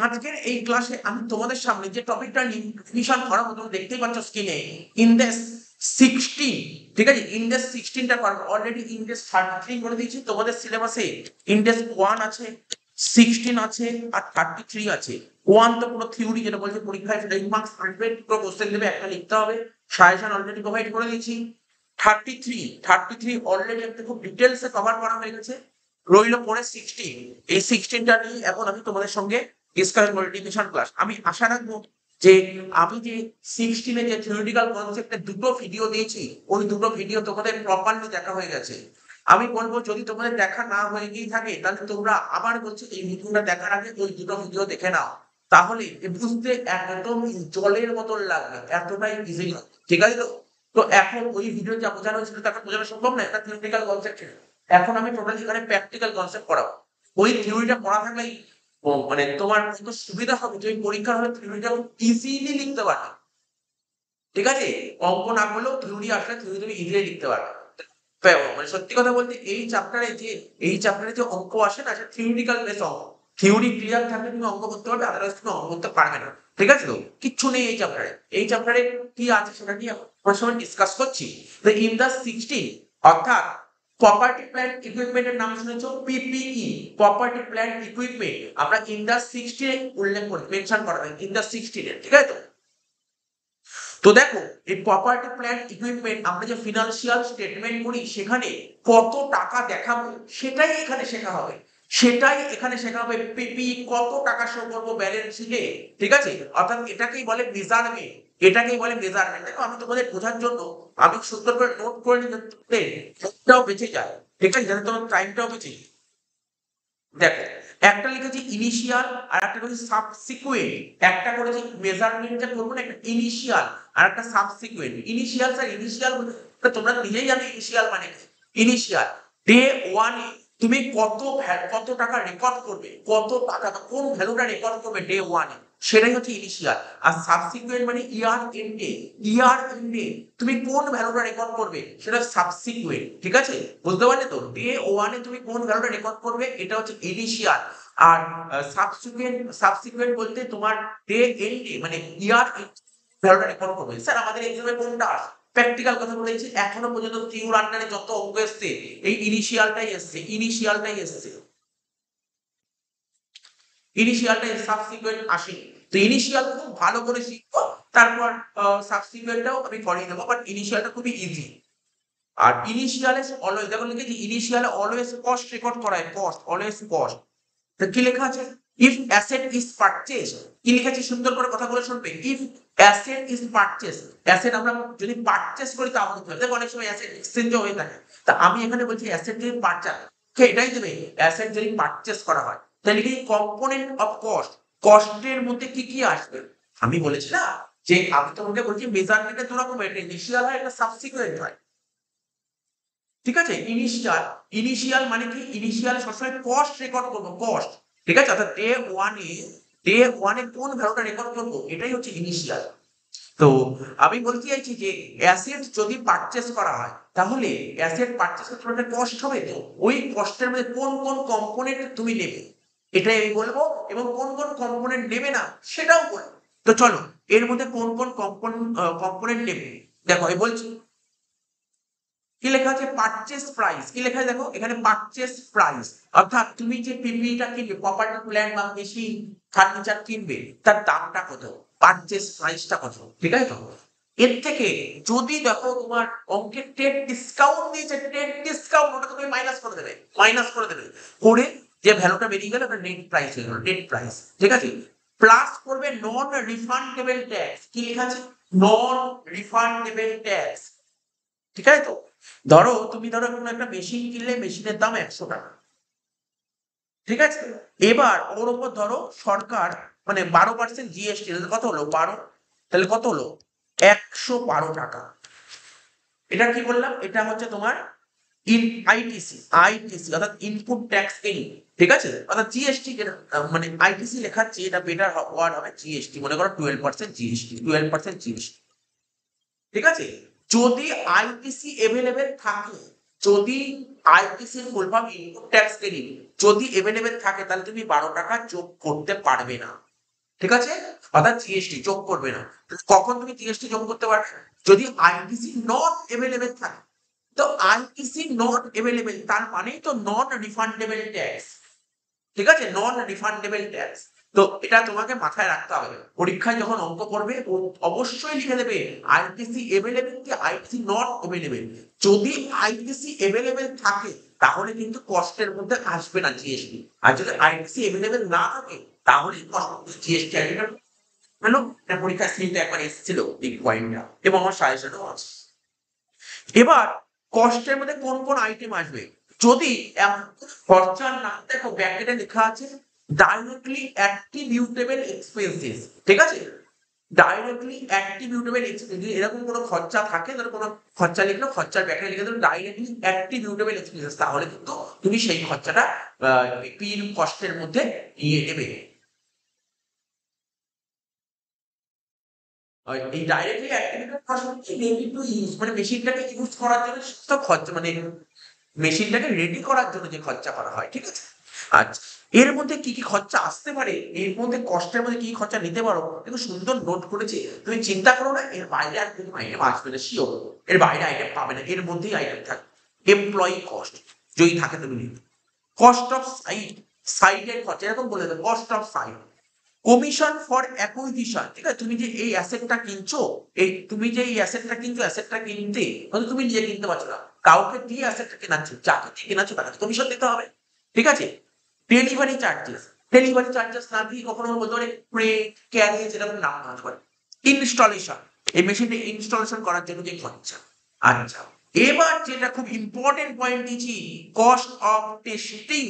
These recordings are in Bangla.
আজকের এই ক্লাসে আমি তোমাদের সামনে যে টপিকটা নিয়ে রিভিশন করাবো, তুমি দেখতেই পাচ্ছ স্ক্রিনে ইন্ডেক্স 16। ঠিক আছে, ইন্ডেক্স 16টা করবো। অলরেডি ইন্ডেক্স 33 করে দিয়েছি। তোমাদের সিলেবাসে ইন্ডেক্স 1 আছে, 16 আছে আর 33 আছে। 1 তো পুরো থিওরি, যেটা বলছে পরীক্ষায় 5 মার্কস আসবে, পুরো কোশ্চেন দেবে, একটা লিখতে হবে। সাজেশন অলরেডি প্রোভাইড করে দিয়েছি। 33 অলরেডি একটা খুব ডিটেলসে কভার করা হয়ে গেছে। রইল পরে 16। এই 16টা নিয়ে এখন আমি তোমাদের সঙ্গে ডিসকাস মাল্টিপ্লিকেশন ক্লাস। আমি আশা রাখবো যে আমি যে 16 যে থিওরিটিক্যাল কনসেপ্টের দুটো ভিডিও দিয়েছি, ওই দুটো ভিডিও তোমাদের প্রপারলি দেখা হয়ে গেছে। আমি বলবো যদি তোমাদের দেখা না হয়ে গিয়ে থাকে, তাহলে তোমরা আবার বলছো এই ভিডিওটা দেখার আগে ওই দুটো ভিডিও দেখে নাও, তাহলে বুঝতে একদম জলের মতন লাগবে, এতটাই ইজি। ঠিক আছে তো? তো এখন ওই ভিডিও যা বোঝানো হয়েছিল তাকে বোঝানো সম্ভব না, এটা থিওরিটিক্যাল কনসেপ্ট। এখন আমি টোটালি এখানে প্র্যাকটিক্যাল কনসেপ্ট পড়াবো। ওই থিওরিটা পড়া থাকলেই মানে তোমার কত সুবিধা হবে, তুমি পরীক্ষার হলে থিওরিটা ইজিলি লিখতে পারবে। ঠিক আছে, অঙ্ক না করলেও থিওরি আসলে থিওরি তুমি ইজিলি লিখতে পারবে। মানে সত্যি কথা বলতে এই চ্যাপ্টারে যে অঙ্ক আসে না, সেটা থিওরিটিক্যাল বেস অঙ্ক। থিওরি ক্লিয়ার থাকলে তুমি অঙ্ক করতে পারবে, আদারওয়াইজ তুমি অঙ্ক করতে পারবে না। ঠিক আছে তো? কিচ্ছু নেই এই চ্যাপ্টারে কি আছে সেটা নিয়ে আমরা সবাই ডিসকাস করছি। তো ইন দা 16, অর্থাৎ প্রপার্টি প্ল্যান্ট ইকুইপমেন্টের নাম শুনেছো, পিপিই, প্রপার্টি প্ল্যান্ট ইকুইপমেন্ট। আমরা ইন দা 16 উল্লেখ করি, মেনশন করা হয় ইন দা 16। ঠিক আছে তো? তো দেখো, এই প্রপার্টি প্ল্যান্ট ইকুইপমেন্ট আমরা যে ফিনান্সিয়াল স্টেটমেন্ট করি, সেখানে কত টাকা দেখাবো সেটাই এখানে শেখা হবে। পিপি কত টাকা শো করবো ব্যালেন্স শিটে। ঠিক আছে, অর্থাৎ এটাকেই বলে মেজারমেন্ট। দেখো, আমি তোমাদের বোঝার জন্য আমি সুন্দর করে নোট করে নিতে টাইমটাও বেঁচে যায়। ঠিক আছে, যাতে তোমার টাইমটাও বেঁচে যায়। দেখো, একটা লিখেছি ইনিশিয়াল আর একটা লিখেছি সাবসিকুয়েন্ট। একটা করেছি মেজারমেন্টটা করবো না, একটা ইনিশিয়াল আর একটা সাবসিকুয়েন্ট। ইনিশিয়াল তোমরা নিজেই জানো ইনিশিয়াল মানে কি। ইনিশিয়াল ডে 1 এ তুমি কত টাকা রেকর্ড করবে, কত টাকা কোন ভ্যালুটা রেকর্ড করবে ডে 1 এ, সেটাই হচ্ছে ইনিশিয়াল। আর সাবসিকুয়েন্ট মানে ইয়ার এন্ডে তুমি কোন ভ্যালুটা রেকর্ড করবে, সেটা সাবসিকুয়েন্ট। ঠিক আছে, বুঝতে পারলে তো? ডে 1 এ তুমি কোন ভ্যালুটা রেকর্ড করবে, এটা হচ্ছে ইনিশিয়াল। আর সাবসিকুয়েন্ট বলতে তোমার ডে এন্ডে মানে ইয়ার ভ্যালুটা রেকর্ড করবে। স্যার আমাদের এক্সামে কোনটা আসে? প্র্যাকটিক্যাল কথা বলেছি, এখনো পর্যন্ত টিউর আন্ডারে যত অঙ্ক এসছে, এই ইনিশিয়ালটাই সাবসিকুয়েন্ট আসেনি। তো ইনিশিয়াল খুব ভালো করে শিখবো, তারপর সাবসিকুয়েন্টটাও আমি করিয়ে দেবো, বাট ইনিশিয়ালটা খুবই ইজি। আর ইনিশিয়ালে অলওয়েজ, দেখো লিখেছি ইনিশিয়ালে অলওয়েজ কস্ট রেকর্ড করা হয়, কস্ট। তো কি লেখা আছে? ইফ অ্যাসেট ইজ পারচেজ, কি লিখেছি সুন্দর করে কথা বলে শুনবে। If asset is purchase, asset আমরা যদি পারচেজ করি তা আমাদের হবে। দেখো অনেক সময় অ্যাসেট এক্সচেঞ্জও হয়ে থাকে। তা আমি এখানে বলছি অ্যাসেট যদি পারচেজ, এটাই দেবে, অ্যাসেট যদি পারচেজ করা হয়, তাহলে কি কম্পোনেন্ট অফ কস্টের মধ্যে কি কি আসবে। আমি বলেছি না যে আমি তোমাকে বলছি মেজারমেন্টে দু রকমের, ইনিশিয়াল হয়, একটা সাবসিকুয়েন্ট হয়। ঠিক আছে, ইনিশিয়াল মানে কি, ইনিশিয়াল সবসময় কস্ট রেকর্ড করবো, কস্ট। ঠিক আছে, অর্থাৎ ডে ওয়ানে কোন ভ্যালুটা রেকর্ড করবো, এটাই হচ্ছে ইনিশিয়াল। তো আমি বলতে চাইছি যে অ্যাসেট যদি পারচেস করা হয়, তাহলে অ্যাসেট পারচেস করতে একটা কস্ট হবে। তো ওই কস্টের মধ্যে কোন কোন কম্পোনেন্ট তুমি নেবে, এটাই আমি বলবো, এবং কোন কোন কম্পোনেন্ট নেবে না সেটাও বলবো। তো চলো, এর মধ্যে কোন কোন কম্পোনেন্ট নেবে দেখো আমি বলছি। কি লেখা আছে? Purchase price. কি লেখা আছে দেখো এখানে? পারচেস প্রাইস, অর্থাৎ তুমি যে পিপিটা কিনবে, প্রপার্টি প্ল্যান্ট বা মেশিন ফার্নিচার কিনবে, তার দামটা কত, পারচেস প্রাইসটা কত। ঠিক আছে তো? এর থেকে যদি দেখো তোমার অঙ্কের ট্রেড ডিসকাউন্ট দিয়েছে, ট্রেড ডিসকাউন্ট, ওটা তুমি মাইনাস করে দেবে করে যে ভ্যালুটা বেরিয়ে গেল, ওটা নেট প্রাইস হয়ে গেল, নেট প্রাইস। ঠিক আছে, প্লাস করবে নন রিফান্ডেবল ট্যাক্স। কি লেখা আছে? Non refundable tax. ঠিক আছে তো? ধরো কোনো একটা মেশিন কিনলে, মেশিনের দাম 100 টাকা। ঠিক আছে, এবার ওর উপর ধরো সরকার মানে 12% জিএসটি, কত হলো 12, তাহলে কত হলো 112 টাকা। এটা কি বললাম? এটা হচ্ছে তোমার আইটিসি অর্থাৎ ইনপুট ট্যাক্স এনি। ঠিক আছে, অর্থাৎ জিএসটি মানে আইটিসি লেখাচ্ছি, এটা বেটার ওয়ার্ড হবে জিএসটি। মনে করো 12% জিএসটি। ঠিক আছে, যদি আইটিসি এভেলেবেল থাকে, যদি ITC full form input tax credit যদি এভেলেবেল থাকে তাহলে তুমি 12 টাকা যোগ করতে পারবে না, ঠিক আছে? অর্থাৎ জিএসটি যোগ করবে না। কখন তুমি জিএসটি যোগ করতে পারবে? যদি আইটিসি নট এভেলেবেল থাকে। তো আইটিসি নট এভেলেবেল তার মানেই তো নন রিফান্ডেবল ট্যাক্স, ঠিক আছে? Non refundable tax. তো এটা তোমাকে মাথায় রাখতে হবে, পরীক্ষায় যখন অঙ্ক করবে অবশ্যই লিখে দেবে আইটিসি এভেলেবেল কি আইটিসি নট এভেলেবেল। যদি আইটিসি এভেলেবেল থাকে তাহলে কিন্তু কষ্টের মধ্যে আসবে না জিএসটি, আর যদি আইটিসি এভেলেবেল না থাকে তাহলে জিএসটি হলো। পরীক্ষা স্ক্রিনটা একবার এসেছিল এই পয়েন্টটা এবং আমার সাজেশনও আছে। এবার কষ্টের মধ্যে কোন কোন আইটেম আসবে? যদি খরচার নাম দেখো ব্র্যাকেটে লেখা আছে ডাইরেক্টলি অ্যাট্রিবিউটেবল এক্সপেন্সেস, ঠিক আছে? ডাইরেক্টলি অ্যাট্রিবিউটেবল এক্সপেন্সেস এরকম কোনো খরচা থাকে, ধরো কোনো খরচা লিখলো, খরচার ব্র্যাকেটে লিখে দিলো ডাইরেক্টলি অ্যাট্রিবিউটেবল এক্সপেন্সেস, তাহলে কিন্তু তুমি সেই খরচাটা পির কষ্টের মধ্যে নিয়ে নেবে। এই ডাইরেক্টলি অ্যাক্টিভেটেড ফাংশনকে রেডি টু ইউজ মানে মেশিনটাকে ইউজ করার জন্য তো খরচা মানে মেশিনটাকে রেডি করার জন্য যে খরচা করা হয়, ঠিক আছে? আচ্ছা, এর মধ্যে কি কি খরচা আসতে পারে, এর মধ্যে কষ্টের মধ্যে কি খরচা নিতে পারো একটু সুন্দর নোট করেছি, তুমি চিন্তা করো না এর বাইরে আর কোনো আইটেম আসবে না, শিওর এর বাইরে আইটেম পাবে না, এর মধ্যেই আইটেম থাকে। এমপ্লয়ি কস্ট যদি থাকে তুমি নিতে, কস্ট অফ সাইট, সাইটের খরচা এরকম বলে দেবে cost of sight, commission for acquisition, ঠিক আছে? তুমি যে এই অ্যাসেটটা কিনছো, এই তুমি যে এই অ্যাসেটটা কিনছো, অ্যাসেটটা কিনতে হয়তো তুমি নিজে কিনতে পারছো না, কাউকে দিয়ে অ্যাসেটটা কেনাচ্ছো, যাকে দিয়ে কেনাচ্ছো তাকে কমিশন দিতে হবে, ঠিক আছে? ডেলিভারি চার্জেস, ডেলিভারি চার্জেস না দিয়ে কখনো বলতে পারে ফ্রেট, ক্যারিজ এরকম নাম হতে পারে। ইনস্টলেশন, এই মেশিনটা ইনস্টলেশন করার জন্য যে খরচা। আচ্ছা, এবার যেটা খুব ইম্পর্টেন্ট পয়েন্ট দিচ্ছি, কস্ট অফ টেস্টিং।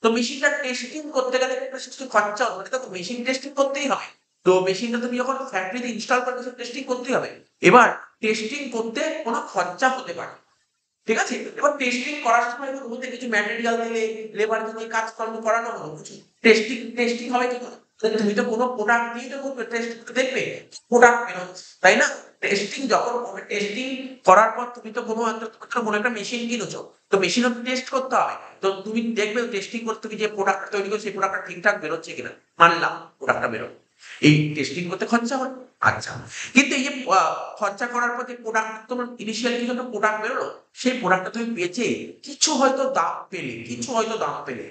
তো মেশিনটা টেস্টিং করতে গেলে কিছু খরচা হবে, মানে তো মেশিন টেস্টিং করতেই হবে। তো মেশিনটা তুমি যখন ফ্যাক্টরিতে ইনস্টল করবে টেস্টিং করতেই হবে। এবার টেস্টিং করতে কোনো খরচা হতে পারে, ঠিক আছে? এবার টেস্টিং করার সময় ওর মধ্যে কিছু ম্যাটেরিয়াল দিলে লেবার দিয়ে কাজকর্ম করানো হলো, কিছু টেস্টিং টেস্টিং হবে কি করে? তুমি তো কোনো প্রোডাক্ট দিয়ে তো করবে, টেস্ট দেখবে প্রোডাক্ট বেরোচ্ছে, তাই না? টেস্টিং যখন হবে, টেস্টিং করার পর তুমি তো কোনো একটা মেশিন কিনেছো, তো মেশিনও টেস্ট করতে হবে, তো তুমি দেখবে টেস্টিং করতে তুমি যে প্রোডাক্ট তৈরি করছো সেই প্রোডাক্টটা ঠিকঠাক বেরোচ্ছে কিনা, মানলাম প্রোডাক্টটা বেরোলো, এই টেস্টিং করতে খরচা হয়। আচ্ছা, কিন্তু এই যে খরচা করার পর যে প্রোডাক্ট তোমার ইনিশিয়ালি কিছু একটা প্রোডাক্ট বেরোলো, সেই প্রোডাক্টটা তুমি বেচে কিছু হয়তো দাম পেলে, কিছু হয়তো দাম পেলে,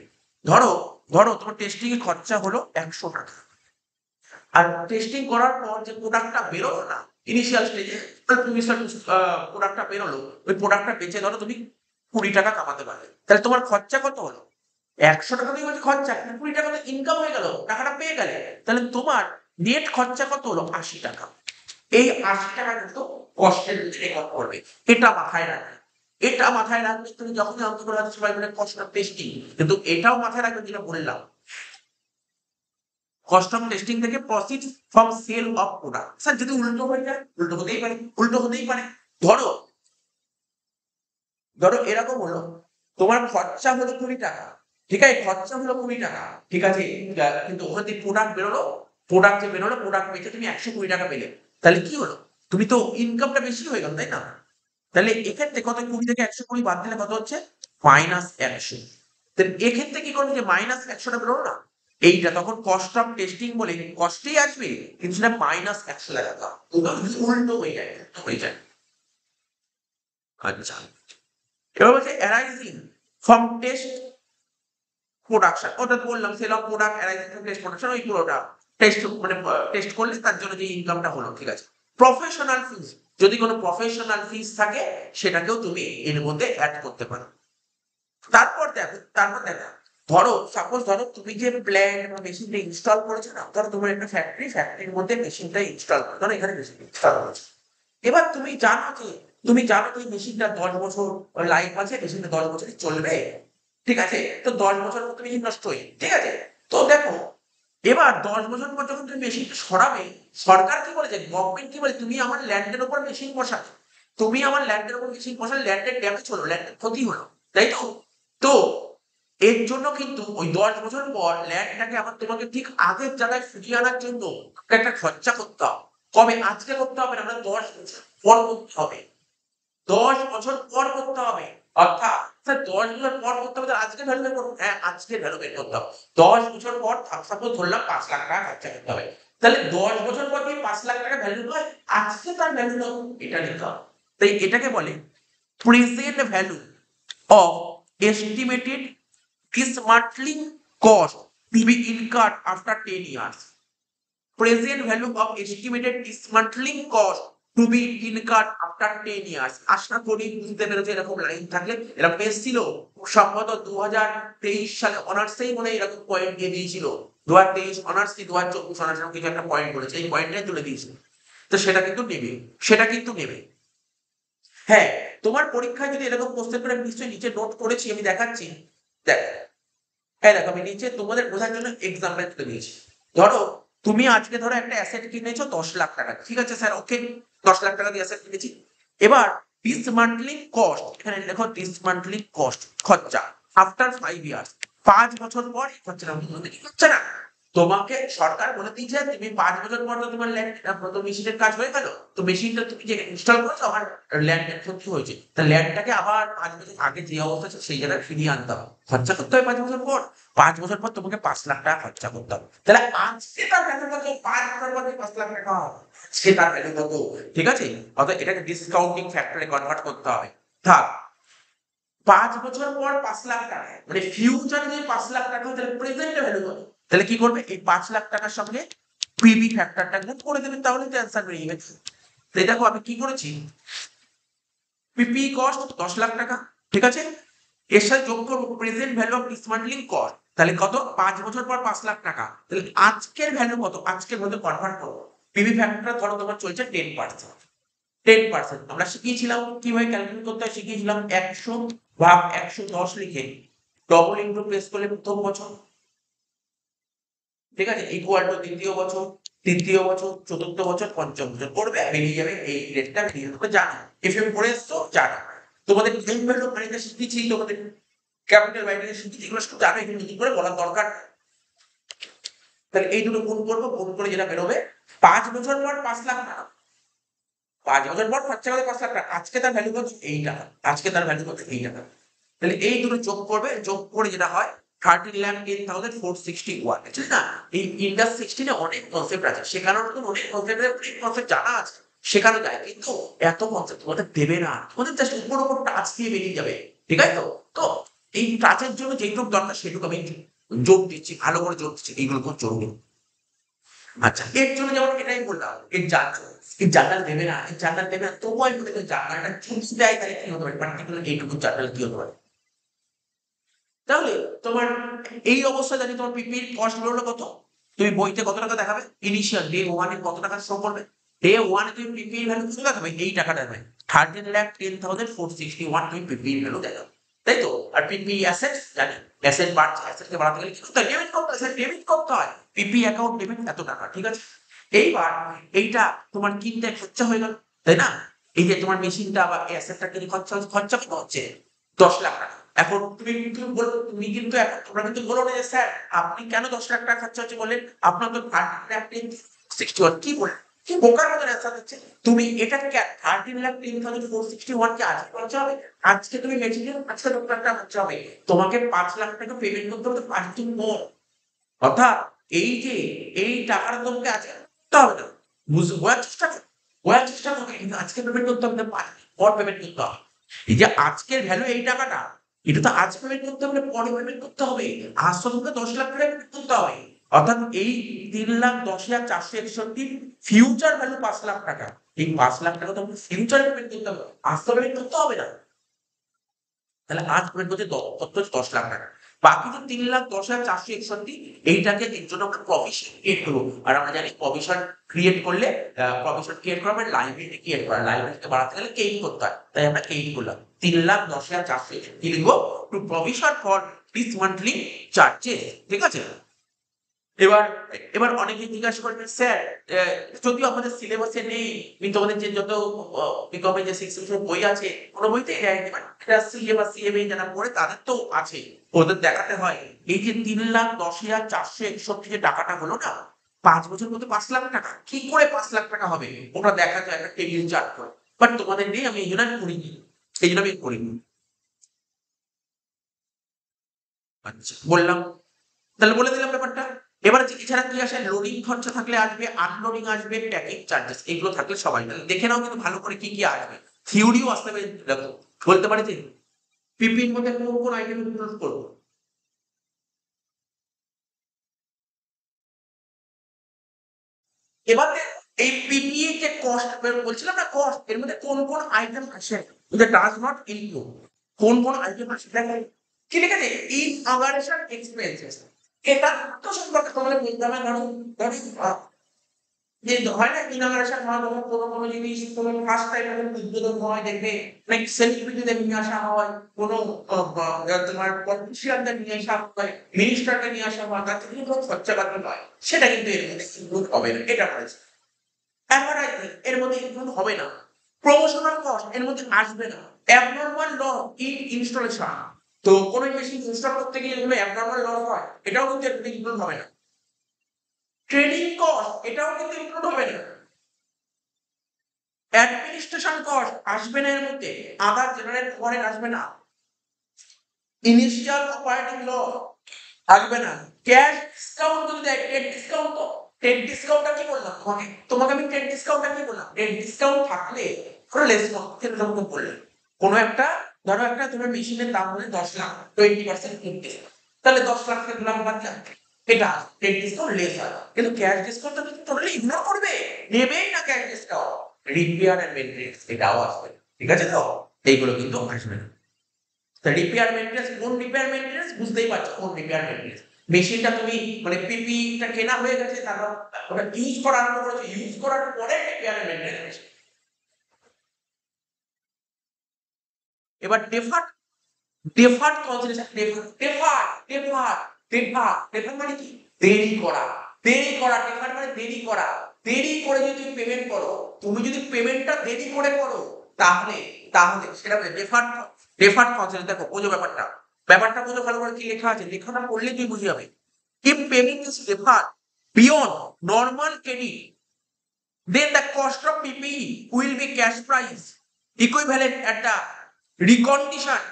ধরো ধরো তোমার টেস্টিং এর খরচা হলো 100 টাকা, আর টেস্টিং করার পর যে প্রোডাক্টটা বেরোলো না ইনিশিয়াল স্টেজে, তুমি প্রোডাক্টটা বেরোলো, ওই প্রোডাক্টটা বেচে ধরো তুমি 20 টাকা কামাতে পারলে, তাহলে তোমার খরচা কত হলো? 100 টাকা দিয়ে বলছে খরচা, 20 টাকা তো ইনকাম হয়ে গেল, টাকাটা পেয়ে গেলে, তাহলে তোমার নেট খরচা কত হলো? 80 টাকা। এই 80 টাকা কিন্তু কষ্টের রেকর্ড করবে, এটা মাথায় রাখবে। এটা মাথায় রাখবে তুমি যখনই অঙ্ক করে হচ্ছে সবাই বলে কস্ট অফ টেস্টিং, কিন্তু এটাও মাথায় রাখবে যেটা বললাম, কস্ট অফ টেস্টিং থেকে proceed from sale of product. Sir যদি উল্টো হয়ে যায়, উল্টো হতেই পারে, উল্টো হতেই পারে। ধরো ধরো এরকম হলো, তোমার খরচা হলো 20 টাকা, ঠিক আছে? খরচা হলো 20 টাকা, ঠিক আছে? কিন্তু ওখান থেকে প্রোডাক্ট বেরোলো, প্রোডাক্ট যে বেরোলো, প্রোডাক্ট বেচে তুমি 120 টাকা পেলে, তাহলে কি হলো? তুমি তো ইনকামটা বেশি হয়ে গেল, তাই না? তাহলে এক্ষেত্রে কত, 20 থেকে 120 বাদ দিলে কত হচ্ছে? -100। তাহলে এক্ষেত্রে কি করবে, যে -100টা বেরোলো না, এইটা তখন কস্ট অফ টেস্টিং বলে কস্টেই আসবে, কিন্তু সেটা -100 লাগাতে হবে, উল্টো হয়ে যায়, উল্টো হয়ে যায়। আচ্ছা, এবার বলছে অ্যারাইজিং ফ্রম টেস্ট প্রোডাকশন, ওটা তো বললাম sale of product arising from test production, ওই পুরোটা টেস্ট মানে টেস্ট করলে তার জন্য যে ইনকামটা হলো, ঠিক আছে? প্রফেশনাল ফিস, যদি কোনো প্রফেশনাল ফিস থাকে সেটাকেও তুমি এর মধ্যে অ্যাড করতে পারো। তারপর দেখো ধরো সাপোজ ধরো তুমি যে প্ল্যান্ট বা মেশিনটা ইনস্টল করেছো না, ধরো তোমার একটা ফ্যাক্টরির মধ্যে মেশিনটা ইনস্টল করো, ধরো এখানে মেশিন ইনস্টল করেছো। এবার তুমি জানো যে এই মেশিনটা 10 বছর লাইফ আছে, মেশিনটা 10 বছরই চলবে, ঠিক আছে? তো 10 বছর পর মেশিন নষ্ট হয়ে যাবে, ঠিক আছে? তো দেখো এবার 10 বছর পর যখন তুমি মেশিনটা সরাবে, সরকার কি বলেছে, গভর্নমেন্ট কি বলে, তুমি আমার ল্যান্ডের উপর মেশিন বসাবে, তুমি আমার ল্যান্ডের উপর মেশিন বসালে ল্যান্ডের ড্যামেজ হলো, ল্যান্ডের ক্ষতি হলো, তাই তো? তো এর জন্য কিন্তু ওই 10 বছর পর ল্যান্ডটাকে আবার তোমাকে ঠিক আগের জায়গায় ফিরিয়ে আনার জন্য একটা খরচা করতে হবে। কবে? আজকে করতে হবে না, আমরা 10 বছর পর করতে হবে, 10 বছর পর করতে হবে। অর্থাৎ স্যার 10 বছর পর করতে হবে, আজকে ভ্যালু বের করবো। হ্যাঁ, আজকের ভ্যালু বের করতে হবে। 10 বছর পর সাপোজ ধরলাম 5 লাখ টাকা খরচা করতে হবে, তাহলে 10 বছর পর কি 5 লাখ টাকা ভ্যালু হয়, আজকে তার ভ্যালু কত এটা নিতে হবে। তাই এটাকে বলে present value of estimated dismantling cost to be incurred after 10 years. Present value of estimated dismantling cost to be incurred after 10 years. আশা করি বুঝতে পেরেছো, এরকম লাইন থাকলে এরকম এসেছিল সম্ভবত 2023 সালে অনার্সেই মনে হয় এরকম পয়েন্ট দিয়ে দিয়েছিল। 2023 অনার্স কি 2024 অনার্স কিছু একটা পয়েন্ট বলেছে, এই পয়েন্টটাই তুলে দিয়েছিল। তো সেটা কিন্তু নেবে, সেটা কিন্তু নেবে। হ্যাঁ, তোমার পরীক্ষায় যদি এরকম কোশ্চেন করে, নিশ্চয়ই নিচে নোট করেছি আমি দেখাচ্ছি। দেখ, হ্যাঁ দেখো আমি নিচে তোমাদের বোঝার জন্য এক্সাম্পল তুলে দিয়েছি। ধরো তুমি আজকে ধরো একটা অ্যাসেট কিনেছো 10 লাখ টাকা, ঠিক আছে স্যার, ওকে 10 লাখ টাকা দিয়ে অ্যাসেট কিনেছি। এবার ডিসমান্টলিং কস্ট, এখানে দেখো ডিসমান্টলিং কস্ট খরচা আফটার 5 ইয়ার্স, 5 বছর পর এই খরচাটা তোমাদের কি হচ্ছে না, তোমাকে সরকার বলে দিয়েছে তুমি 5 বছর পর তো তোমার ল্যান্ড তো মেশিনের কাজ হয়ে গেল, তো মেশিনটা তুমি যে ইনস্টল করেছো আমার ল্যান্ডের ক্ষতি হয়েছে, তা ল্যান্ডটাকে আবার 5 বছর আগে যে অবস্থা ছিল সেই জায়গায় ফিরিয়ে আনতে হবে, খরচা করতে হবে 5 বছর পর। 5 বছর পর তোমাকে 5 লাখ টাকা খরচা করতে হবে, তাহলে আজকে তার ভ্যালু কত, 5 বছর পর 5 লাখ টাকা হবে, আজকে তার ভ্যালু কত, ঠিক আছে। অর্থাৎ এটাকে ডিসকাউন্টিং ফ্যাক্টরে কনভার্ট করতে হবে। থাক, 5 বছর পর 5 লাখ টাকা মানে ফিউচারে যদি 5 লাখ টাকা হয়, তাহলে প্রেজেন্টে ভ্যালু কত, তাহলে কি করবে, এই 5 লাখ টাকার সঙ্গে পিবি ফ্যাক্টরটা গুণ করে দেবে, তাহলে তো অ্যান্সার বেরিয়ে যাবে। তাই দেখো আমি কি করেছি, পিপি কস্ট 10 লাখ টাকা, ঠিক আছে, এর সাথে যোগ করবো প্রেজেন্ট ভ্যালু অফ ডিসমান্টলিং কস্ট, তাহলে কত, 5 বছর পর 5 লাখ টাকা, তাহলে আজকের ভ্যালু কত, আজকের ভ্যালু কনভার্ট করবো। পিবি ফ্যাক্টরটা ধরো তোমার চলছে 10%, 10% আমরা শিখিয়েছিলাম কিভাবে ক্যালকুলেট করতে হয়, শিখিয়েছিলাম 100 ভাগ 110 লিখে ডবল ইনটু প্রেস করলে প্রথম বছর, ঠিক আছে, ইকুয়াল টু দ্বিতীয় বছর, তৃতীয় বছর, চতুর্থ বছর, পঞ্চম বছর করবে, বেরিয়ে যাবে এই রেটটা, বেরিয়ে যাবে, জানো এফএম করে এসছো জানো। তোমাদের টাইম ভ্যালু গণিতে শিখিয়েছি, তোমাদের ক্যাপিটাল বাইনারি শিখিয়েছি, এগুলো সব জানো, এখানে নতুন করে বলার দরকার। তাহলে এই দুটো গুণ করবো, গুণ করে যেটা বেরোবে 5 বছর পর 5 লাখ টাকা, 5 বছর পর খরচা করে 5 লাখ টাকা, আজকে তার ভ্যালু কত এই টাকা, আজকে তার ভ্যালু কত এই টাকা, তাহলে এই দুটো যোগ করবে, যোগ করে যেটা হয় 13,10,461, ঠিক না। এই ইন্ডাস 16 এ অনেক কনসেপ্ট আছে, শেখানোর মতন অনেক কনসেপ্ট জানা আছে, শেখানো যায়, কিন্তু এত কনসেপ্ট তোমাদের দেবে না, তোমাদের জাস্ট উপর উপর টাচ দিয়ে বেরিয়ে যাবে, ঠিক আছে। তো তো এই টাচের জন্য যেটুকু দরকার সেটুকু আমি জোর দিচ্ছি, ভালো করে জোর দিচ্ছি, এইগুলো খুব জরুরি। আচ্ছা, এর জন্য যেমন এটাই বললাম, এই জার্নাল দেবে না, এই জার্নাল দেবে না, তবুও আমি বলি জার্নালটা চুজ দেয়, তাহলে কি হতে পারে, পার্টিকুলার এইটুকু জার্নাল কি হতে পারে। তাহলে তোমার এই অবস্থায় জানি তোমার পিপির কস্ট বেরোলো কত, তুমি বইতে কত টাকা দেখাবে, ইনিশিয়াল ডে ওয়ানে কত টাকা শো করবে, ডে ওয়ানে তুমি পিপি ভ্যালু কত দেখাবে, এই টাকাটা দেখাবে 13,10,461 তুমি পিপি ভ্যালু দেখাবে, তাই তো। আর পিপি অ্যাসেট জানি, অ্যাসেট বাড়ছে, অ্যাসেটকে বাড়াতে গেলে কি করতে হয়, ডেবিট করতে হয়, ডেবিট করতে হয়, পিপি অ্যাকাউন্ট ডেবিট এত টাকা, ঠিক আছে। এইবার এইটা তোমার কিনতে খরচা হয়ে গেল, তাই না, এই যে তোমার মেশিনটা বা অ্যাসেটটা কিনে খরচা হচ্ছে, খরচা কত হচ্ছে 10 লাখ টাকা। এখন তুমি কিন্তু এখন তোমরা কিন্তু বলো না যে স্যার আপনি কেন 10 লাখ টাকা খরচা হচ্ছে বললেন, আপনার তো 13,10,461 কি বলেন, কি বোকার মতো অ্যান্সার হচ্ছে। তুমি এটা 13,10,461 কে আজকে খরচা হবে, আজকে তুমি মেটেরিয়াল আজকে 10 লাখ টাকা খরচা হবে, তোমাকে 5 লাখ টাকা পেমেন্ট করতে হবে 5 দিন পর, অর্থাৎ এই যে এই টাকাটা তোমাকে আজকে করতে হবে না, বোঝার চেষ্টা করো, বোঝার চেষ্টা করো, কিন্তু আজকে পেমেন্ট করতে হবে না, 5 দিন পর পেমেন্ট করতে হবে। এই যে আজকের ভ্যালু এই টাকাটা, এটা তো আজ পেমেন্ট করতে হবে, পরে পেমেন্ট করতে হবে, আজ তো তোমাকে 10 লাখ টাকা পেমেন্ট করতে হবে, অর্থাৎ এই 3,10,461 ফিউচার ভ্যালু 5 লাখ টাকা, এই 5 লাখ টাকা তোমাকে ফিউচারে পেমেন্ট করতে হবে, আজ তো পেমেন্ট করতে হবে না, তাহলে আজ পেমেন্ট করছে কত, 10 লাখ টাকা, বাকি যে 3,10,461 এইটাকে এর জন্য আমরা প্রভিশন ক্রিয়েট করবো, আর আমরা জানি প্রভিশন ক্রিয়েট করলে প্রভিশন ক্রিয়েট করা মানে লাইবিলিটি ক্রিয়েট করা, লাইবিলিটিকে বাড়াতে গেলে কেইন করতে হয়, তাই আমরা কেইন করলাম 3,10,461 কি লিখবো, to provision for this monthly charges, ঠিক আছে। এবার এবার অনেকে জিজ্ঞাসা করবেন স্যার, যদিও আমাদের সিলেবাসে নেই, কিন্তু আমাদের যে যত বিকমে যে 6 সেমিস্টার বই আছে কোনো বইতে এটা সিএ বা সিএমএ যারা পড়ে তাদের তো আছে, ওদের দেখাতে হয় এই যে 3,10,461 যে টাকাটা হলো না, 5 বছর মধ্যে 5 লাখ টাকা, কি করে 5 লাখ টাকা হবে ওটা দেখা যায় একটা টেবিল চার্ট করে, বাট তোমাদের নেই, আমি এই জন্য আমি করিনি, এই জন্য আমি করিনি। আচ্ছা বললাম, তাহলে বলে দিলাম ব্যাপারটা। এবার এছাড়া কি আসে, লোডিং খরচা থাকলে আসবে, আনলোডিং আসবে, ট্যাগিং চার্জেস, এগুলো থাকলে সবাই তাহলে দেখে নাও কিন্তু ভালো করে কি কি আসবে। থিওরিও আসতে পারে, দেখো বলতে পারি যে পিপির মধ্যে কোন কোন আইটেম ইনক্লুড করবো। এবার এই পিপিই যে কস্ট বলছিলাম না, কস্ট এর মধ্যে কোন কোন আইটেম আসে, এটা ডাজ নট ইনক্লুড, কোন কোন আইটেম আসে দেখো কি লিখেছে, ইনঅগারেশন এক্সপেন্সেস। এটা তো সম্পর্কে তোমাদের বলতে হবে, ধরো ধরো যে হয় না ইনঅগারেশন হয় তখন কোনো কোনো জিনিস কোনো ফার্স্ট টাইম উদ্বোধন হয়, দেখবে লাইক সেলিব্রিটিদের নিয়ে আসা হয়, কোনো তোমার পলিটিশিয়ানদের নিয়ে আসা হয়, মিনিস্টারকে নিয়ে আসা হয়, তার থেকে কোনো খরচাপাতি নয়, সেটা কিন্তু এর মধ্যে ইনক্লুড হবে না, এটা বলেছে। অ্যাডভার্টাইজিং এর মধ্যে ইনক্লুড হবে না, প্রমোশনাল কস্ট এর মধ্যে আসবে না, অ্যাবনরমাল লস ইন ইনস্টলেশন, তো কোনো মেশিন ইনস্টল করতে গিয়ে যেগুলো অ্যাবনরমাল লস হয় এটাও কিন্তু এর মধ্যে ইনক্লুড হবে না, ট্রেনিং কস্ট এটাও কিন্তু ইনক্লুড হবে না, অ্যাডমিনিস্ট্রেশন কস্ট আসবে না এর মধ্যে, আদার জেনারেল ওভারহেড আসবে না, ইনিশিয়াল অপারেটিং লস আসবে না, ক্যাশ ডিসকাউন্ট যদি দেয়, ট্রেড ডিসকাউন্ট, তো ট্রেড ডিসকাউন্টটা কি বললাম তোমাকে, তোমাকে আমি ট্রেড ডিসকাউন্টটা কি বললাম, ট্রেড ডিসকাউন্ট থাকলে কোনো লেস নট যেরকম বললাম, কোনো একটা ধরো একটা তোমার মেশিনের দাম হলে 10 লাখ, 20% কিনতে, তাহলে 10 লাখ থেকে লাখ বাদ যাবে, এটা ট্রেড ডিসকাউন্ট লেস হয়, কিন্তু ক্যাশ ডিসকাউন্ট তুমি টোটালি ইগনোর করবে, নেবেই না cash discount, repair and maintenance এটাও আসবে, ঠিক আছে তো, এইগুলো কিন্তু আসবে না। রিপেয়ার মেইনটেনেন্স, কোন রিপেয়ার মেইনটেনেন্স বুঝতেই পারছো, কোন রিপেয়ার মেইনটেনেন্স, মেশিনটা তুমি মানে পিপিটা কেনা হয়ে গেছে, তারপর ওটা ইউজ করা আরম্ভ করেছো, ইউজ করার পরে রিপেয়ার মেইনটেনেন্স। এবার deferred, deferred consideration, deferred deferred deferred deferred মানে কি, দেরি করা, দেরি করা, ডেফার্ড মানে দেরি করা, দেরি করে যদি তুমি পেমেন্ট করো, তুমি যদি পেমেন্টটা দেরি করে করো, তাহলে তাহলে সেটা ডেফার্ড, ডেফার্ড কনসিডারেশন। দেখো বোঝো ব্যাপারটা, ব্যাপারটা বোঝো ভালো করে, কি লেখা আছে, লেখাটা পড়লে তুই বুঝে যাবে। If payment is deferred beyond normal credit, then the cost of PPE will be cash price equivalent at the recondition,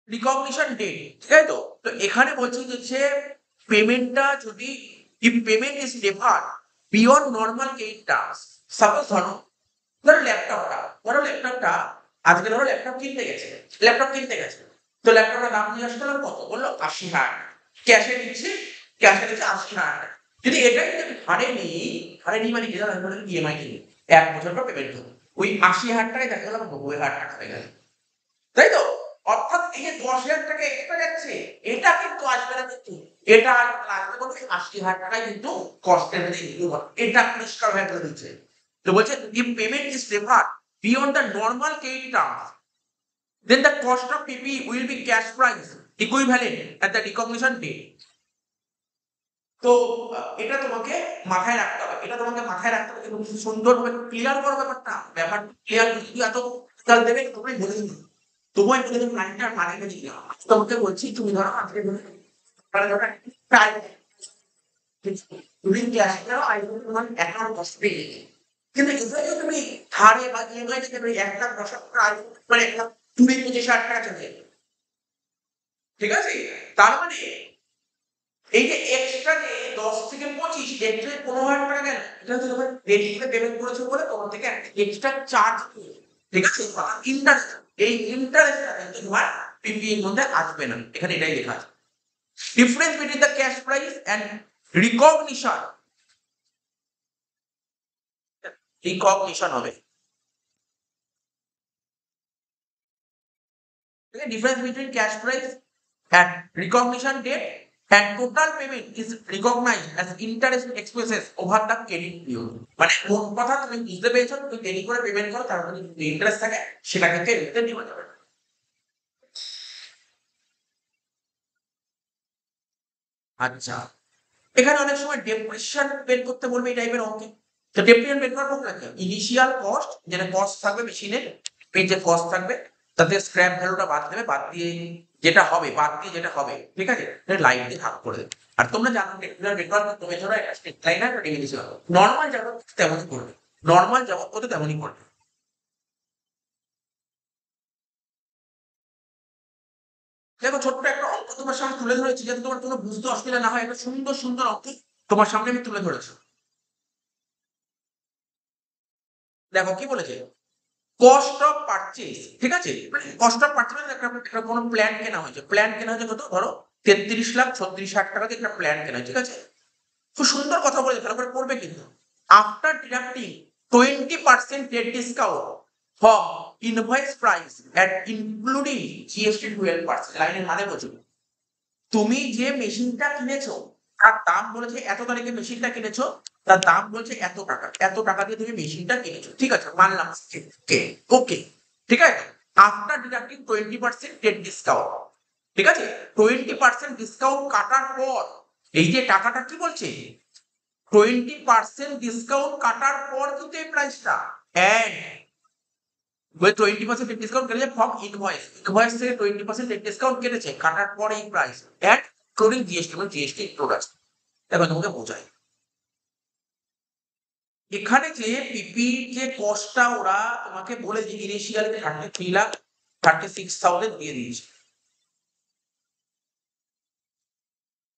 recognition date, ঠিক আছে তো। তো এখানে বলছি যে পেমেন্টটা যদি, if payment is deferred beyond normal 8 terms, suppose ধরো, ধরো ল্যাপটপটা, ধরো ল্যাপটপটা আজকে ধরো ল্যাপটপ কিনতে গেছে, ল্যাপটপ কিনতে গেছে, তো ল্যাপটপটার দাম জিজ্ঞাসা করলাম কত, বললো 80,000, ক্যাশে দিচ্ছি, ক্যাশে দিচ্ছে 80,000, যদি এটাই যদি ধারে নিই, ধারে নিই মানে কি জানো, ইএমআই কিনি 1 বছর পর পেমেন্ট করবো, ওই 80,000 টাকায় দেখা গেল 90,000 টাকা হয়ে গেল, তাই তো। অর্থাৎ এই যে 10,000 টাকা এক্সট্রা যাচ্ছে, এটা কিন্তু আসবে না, কিন্তু এটা আসবে বলতে 80,000 টাকায় কিন্তু কস্টের মধ্যে ইনক্লুড হবে, এটা পরিষ্কার হয়ে বলে দিচ্ছে। তো বলছে if payment is deferred beyond the normal credit terms, then the cost of PPE will be cash price equivalent at the recognition date. তো এটা তোমাকে মাথায় রাখতে হবে, এটা তোমাকে মাথায় রাখতে হবে, এবং সুন্দরভাবে ক্লিয়ার করো ব্যাপারটা, ব্যাপারটা ক্লিয়ার যদি এত কাল দেবে তোমরা বলে দিন, তোমায় বলে দেবো লাইনটার মানে কি, তোমাকে বলছি তুমি ধরো আজকে ধরো প্রায় তুমি ক্যাশ দাও, আই তোমার অ্যাকাউন্ট 10 পেয়ে গেছে, কিন্তু এভাবে তুমি ধারে বা ইএমআই থেকে তুমি 1,10,000 টাকা মানে 1,20,000-25,000 টাকা চলে যাবে, ঠিক আছে। তার মানে এই যে এক্সট্রা যে 10 থেকে 25, এক্সট্রা 15,000 টাকা গেল, এটা হচ্ছে তোমার দেরি করে পেমেন্ট করেছো বলে তোমার থেকে এক্সট্রা চার্জ, ঠিক আছে, ইন্টারেস্ট, এই ইন্টারেস্টটা কিন্তু তোমার পিপি এর মধ্যে আসবে না, এখানে এটাই লেখা আছে। Difference between the cash price and recognition, recognition হবে, ঠিক আছে, difference between cash price and recognition date and total payment is recognized as interest expenses over the credit period, মানে কোন কথা তুমি বুঝতে পেরেছো, তুমি দেরি করে পেমেন্ট করো তার মানে যদি ইন্টারেস্ট থাকে সেটা কিন্তু এতে নেওয়া যাবে। আচ্ছা, এখানে অনেক সময় ডেপ্রিসিয়েশন বের করতে বলবে এই টাইপের অঙ্কে, তো ডেপ্রিসিয়েশন বের করার ফর্মুলা কি, ইনিশিয়াল কস্ট, যেটা কস্ট থাকবে মেশিনের, এই যে কস্ট থাকবে তাতে স্ক্র্যাপ ভ্যালুটা বাদ দেবে, বাদ দিয়ে যেটা হবে, বাদ দিয়ে যেটা হবে, ঠিক আছে, এটা লাইন দিয়ে ভাগ করে দেবে। আর তোমরা জানো ডেপ্রিসিয়েশন বের করার তুমি ধরো একটা স্ট্রিক্ট লাইন আর ডিভিশন, নরমাল যাবো তেমনই করবে, নরমাল যাবো কত তেমনই করবে। দেখো ছোট্ট একটা অঙ্ক তোমার সামনে তুলে ধরেছি যাতে তোমার কোনো বুঝতে অসুবিধা না হয়, একটা সুন্দর সুন্দর অঙ্ক তোমার সামনে আমি তুলে ধরেছি। দেখো কি বলেছে, কস্ট অফ পারচেজ, ঠিক আছে, মানে কস্ট অফ পারচেজ মানে একটা কোনো প্ল্যান কেনা হয়েছে, প্ল্যান কেনা হয়েছে কত, ধরো 33,36,00,000 টাকা দিয়ে একটা প্ল্যান কেনা হয়েছে, ঠিক আছে। খুব সুন্দর কথা বলেছে, ভালো করে পড়বে কিন্তু। After deducting 20% rate discount from invoice price at including GST 12%, লাইনের মানে বোঝো, তুমি যে মেশিনটা কিনেছো তার দাম বলেছে এত তারিখে মেশিনটা কিনেছো, তার দাম বলছে এত টাকা, এত টাকা দিয়ে তুমি মেশিনটা কিনেছো, ঠিক আছে, মানলাম, ওকে ওকে, ঠিক আছে। আফটার ডিডাক্টিং 20% রেট ডিসকাউন্ট, ঠিক আছে, 20% ডিসকাউন্ট কাটার পর এই যে টাকাটা কি বলছে, 20% ডিসকাউন্ট কাটার পর কিন্তু এই প্রাইসটা, এন্ড 20% ডিসকাউন্ট কেটেছে ফ্রম ইনভয়েস, ইনভয়েস থেকে 20% ডিসকাউন্ট কেটেছে কাটার পরে এই প্রাইস, এন্ড ইনক্লুডিং জিএসটি, মানে জিএসটি ইনক্লুড আছে। দেখো তোমাকে বোঝাই, এখানে যে পিপি যে কস্টটা ওরা তোমাকে বলে যে ইনিশিয়ালি 33,36,000 দিয়ে দিয়েছে,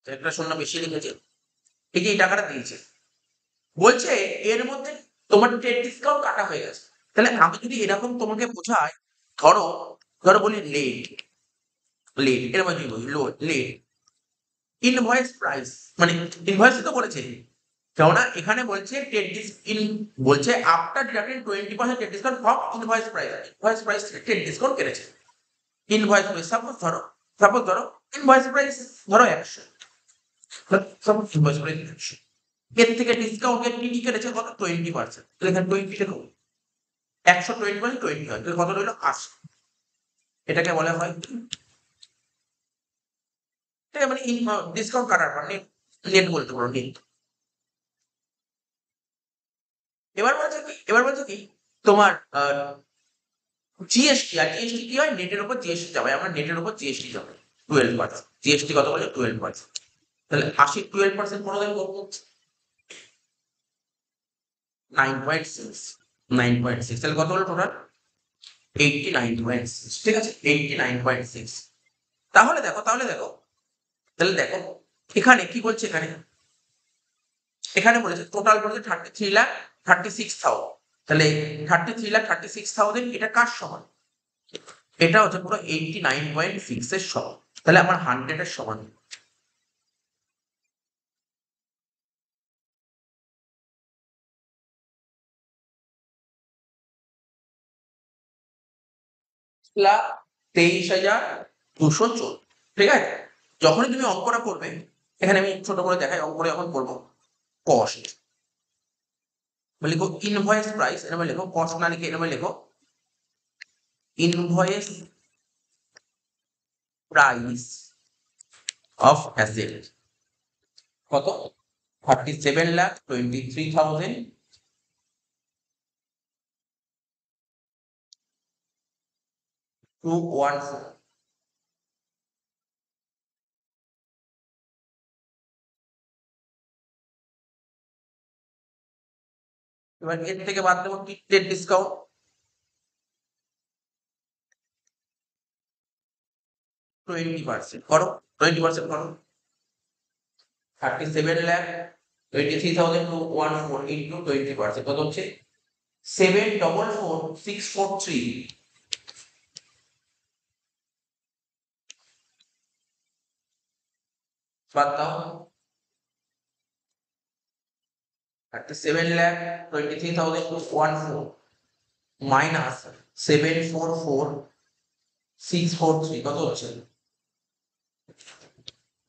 একটা শূন্য বেশি লিখেছে, এই যে এই টাকাটা দিয়েছে, বলছে এর মধ্যে তোমার ট্রেড ডিসকাউন্ট কাটা হয়ে গেছে। তাহলে আমি যদি এরকম তোমাকে বোঝাই, ধরো ধরো বলি লেট, লেট এর মধ্যে বলি লেট ইনভয়েস প্রাইস, মানে ইনভয়েস তো বলেছে, কেননা এখানে বলছে বলছে after deducting 20% trade discount from invoice price, invoice price থেকে ট্রেড ডিসকাউন্ট কেটেছে। ইনভয়েস প্রাইস সাপোজ ধরো ইনভয়েস প্রাইস ধরো 100, সাপোজ ইনভয়েস প্রাইস 100, এর থেকে ডিসকাউন্ট কি কেটেছে কত, 20%, তাহলে এখানে 20 লিখো, 120 মানে 20 হয়, তাহলে কত রইলো 80, এটাকে বলা হয়, এটা মানে ডিসকাউন্ট কাটার পর নেট, নেট বলতে পারো নেট। এবার বলছে কি তোমার জিএসটি, আর জিএসটি কি হয়, নেটের উপর জিএসটি যাবে, আমরা নেটের উপর জিএসটি যাবে 12%, জিএসটি কত বলে 12%, তাহলে 80 12% কোনো দিন কত, 9.6, 9.6, তাহলে কত হলো টোটাল 89.6, ঠিক আছে, 89.6। তাহলে দেখো তাহলে দেখো এখানে কি বলছে, এখানে বলেছে টোটাল বলেছে 33,36,000, তাহলে 33,36,000 এটা কার সমান, এটা হচ্ছে পুরো 89.6 এর সমান, তাহলে আমার 100 এর সমান, লাখ 23,214, ঠিক আছে। যখনই তুমি অঙ্কটা করবে, এখানে আমি ছোট করে দেখাই, অঙ্কটা যখন করবো, কস্ট লিখো, ইনভয়েস প্রাইস এরকম লিখো, কস্ট না লিখে এরকম লিখো, ইনভয়েস প্রাইস অফ অ্যাসেট কত, 37,23,214, এবার এর থেকে বাদ দেবো ট্রেড ডিসকাউন্ট, 20% করো, 20% করো, 37,23,214 ইন্টু 20% কত হচ্ছে 7,44,643, বাদ দাও, 37,23,214 মাইনাস 7,44,643 কত হচ্ছে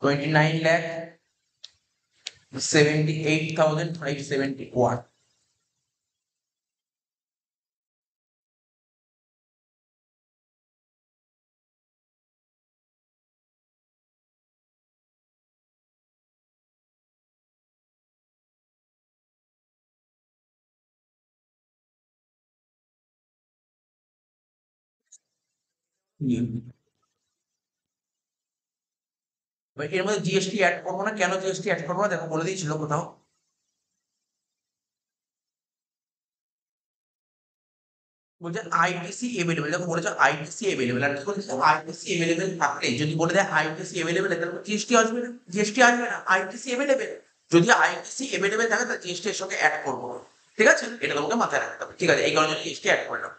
29,78,571। এর মধ্যে জিএসটি অ্যাড করবো না, কেন জিএসটি অ্যাড করবো না দেখো বলে দিয়েছিল কোথাও, বলছে আইটিসি এভেলেবেল, দেখো বলেছে আইটিসি এভেলেবেল, আর কি বলেছে আইটিসি এভেলেবেল থাকলে, যদি বলে দেয় আইটিসি এভেলেবেল তাহলে জিএসটি আসবে না, জিএসটি আসবে না, আইটিসি এভেলেবেল। যদি আইটিসি এভেলেবেল থাকে তাহলে জিএসটি এর সঙ্গে অ্যাড করবো, ঠিক আছে, এটা তোমাকে মাথায় রাখতে হবে, ঠিক আছে, এই কারণে জিএসটি অ্যাড করলাম।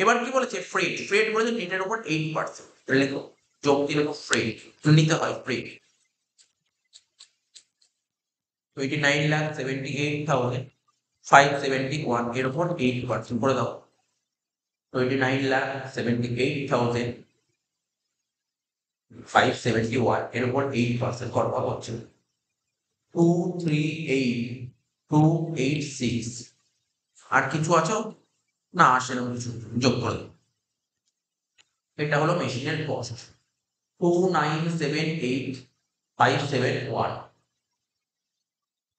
এবার কি বলেছে ফ্রেট, ফ্রেট বলেছে নেটের উপর 8%, লিখো যোগ দিয়ে লিখো ফ্রেট, নিতে হয় ফ্রেট 29,78,571 এর উপর 8% করে দাও, 29,78,571 এর উপর 8% কত হচ্ছে 238,286। আর কিছু আছে না, আসে না কিছু, যোগ করে দাও। এটা হলো মেশিনের কস্ট 2978571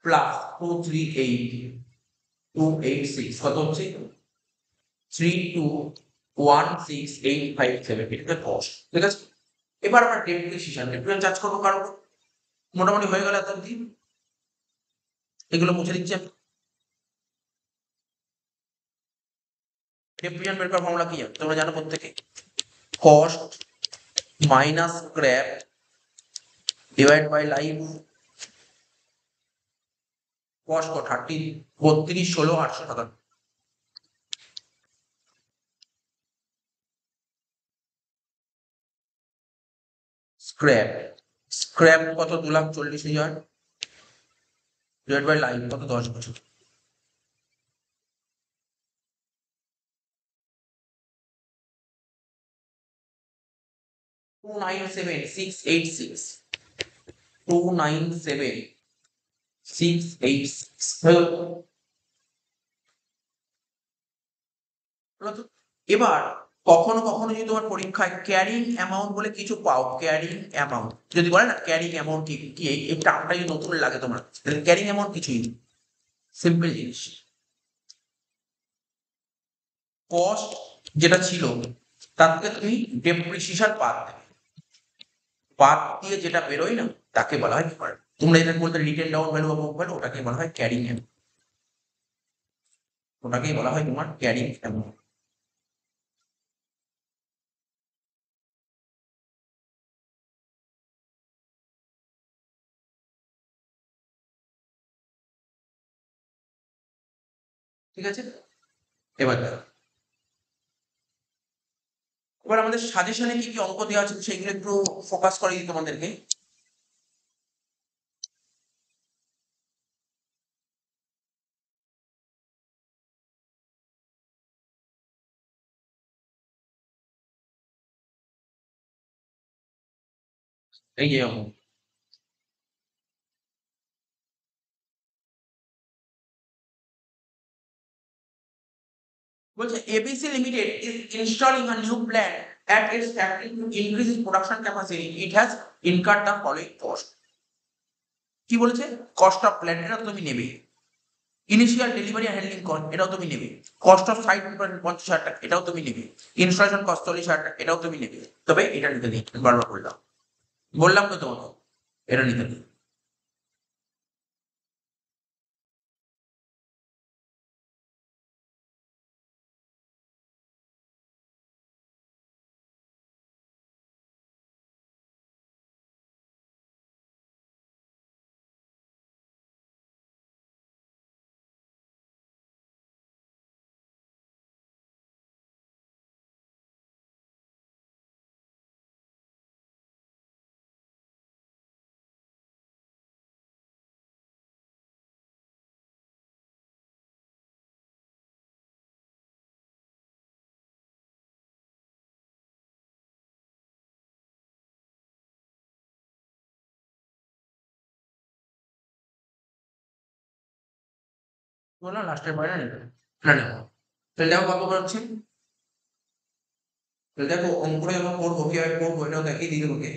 প্লাস 238,286 কত হচ্ছে 32,16857, এটা কস্ট, ঠিক আছে। এবার আমরা ডেপ্রিসিয়েশন, ডেপ্রিসিয়েশন চার্জ করবো কারণ মোটামুটি হয়ে গেল এত অব্দি, এগুলো মুছে দিচ্ছি আমি। ডেপ্রিসিয়েশন বের করার ফর্মুলা কি তোমরা জানো প্রত্যেকে, cost minus scrap divide by life, cost 32,16,800 টাকা, স্ক্র্যাপ, স্ক্র্যাপ কত 2,40,000 ডিভাইড বাই লাইফ কত 10 বছর, 297,686, 297,686 হলো তো। এবার কখনো কখনো যদি তোমার পরীক্ষায় ক্যারিং অ্যামাউন্ট বলে কিছু পাও, ক্যারিং অ্যামাউন্ট যদি বলে না ক্যারিং অ্যামাউন্ট কি কি, এই টার্মটা যদি নতুন লাগে তোমার, তাহলে ক্যারিং অ্যামাউন্ট কিছুই সিম্পল জিনিস, কস্ট যেটা ছিল তার থেকে তুমি ডেপ্রিসিয়েশন বাদ দেবে, বাদ দিয়ে যেটা বেরোয় না তাকে বলা হয় ডিফারেন্ট, তোমরা এটা বলতে রিটেন ডাউন ভ্যালু বা বুক ভ্যালু, ওটাকে বলা হয় ক্যারিং অ্যামাউন্ট, ওটাকেই বলা হয় তোমার ক্যারিং অ্যামাউন্ট। ঠিক আছে, এবার দেখো, এবার আমাদের সাজেশনে কি কি অঙ্ক দেওয়া আছে সেগুলো একটু ফোকাস করে দিই তোমাদেরকে। এই যে অঙ্ক বলছে ABC Limited is installing a new plant at its factory to increase its production capacity. It has incurred the following cost. কি বলেছে, কস্ট অফ প্ল্যান্ট এটা তুমি নেবে, ইনিশিয়াল ডেলিভারি হ্যান্ডলিং কস্ট এটাও তুমি নেবে, কস্ট অফ সাইট 50,000 টাকা এটাও তুমি নেবে, ইনস্টলেশন কস্ট 40,000 টাকা এটাও তুমি নেবে, তবে এটা নিতে দিই, বারবার বললাম, বললাম তো তোমাকে এটা নিতে দিই। বললাম লাস্টের পয়েন্টটা নেবে না, নেবো, তাহলে দেখো কত করে হচ্ছে, তাহলে দেখো অঙ্কটা যখন করবো কিভাবে করবো এটাও দেখিয়ে দিই তোমাকে।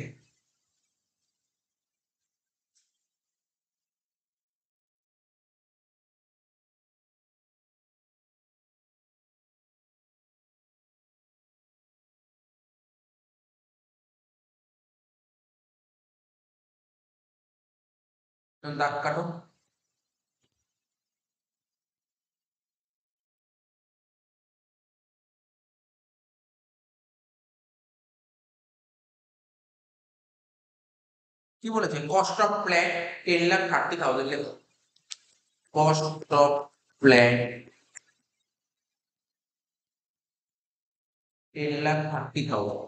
দাগ কাটো, কি বলেছে? কস্ট অফ প্ল্যান্ট 10,30,000 লেখো। Cost of plant 10,30,000।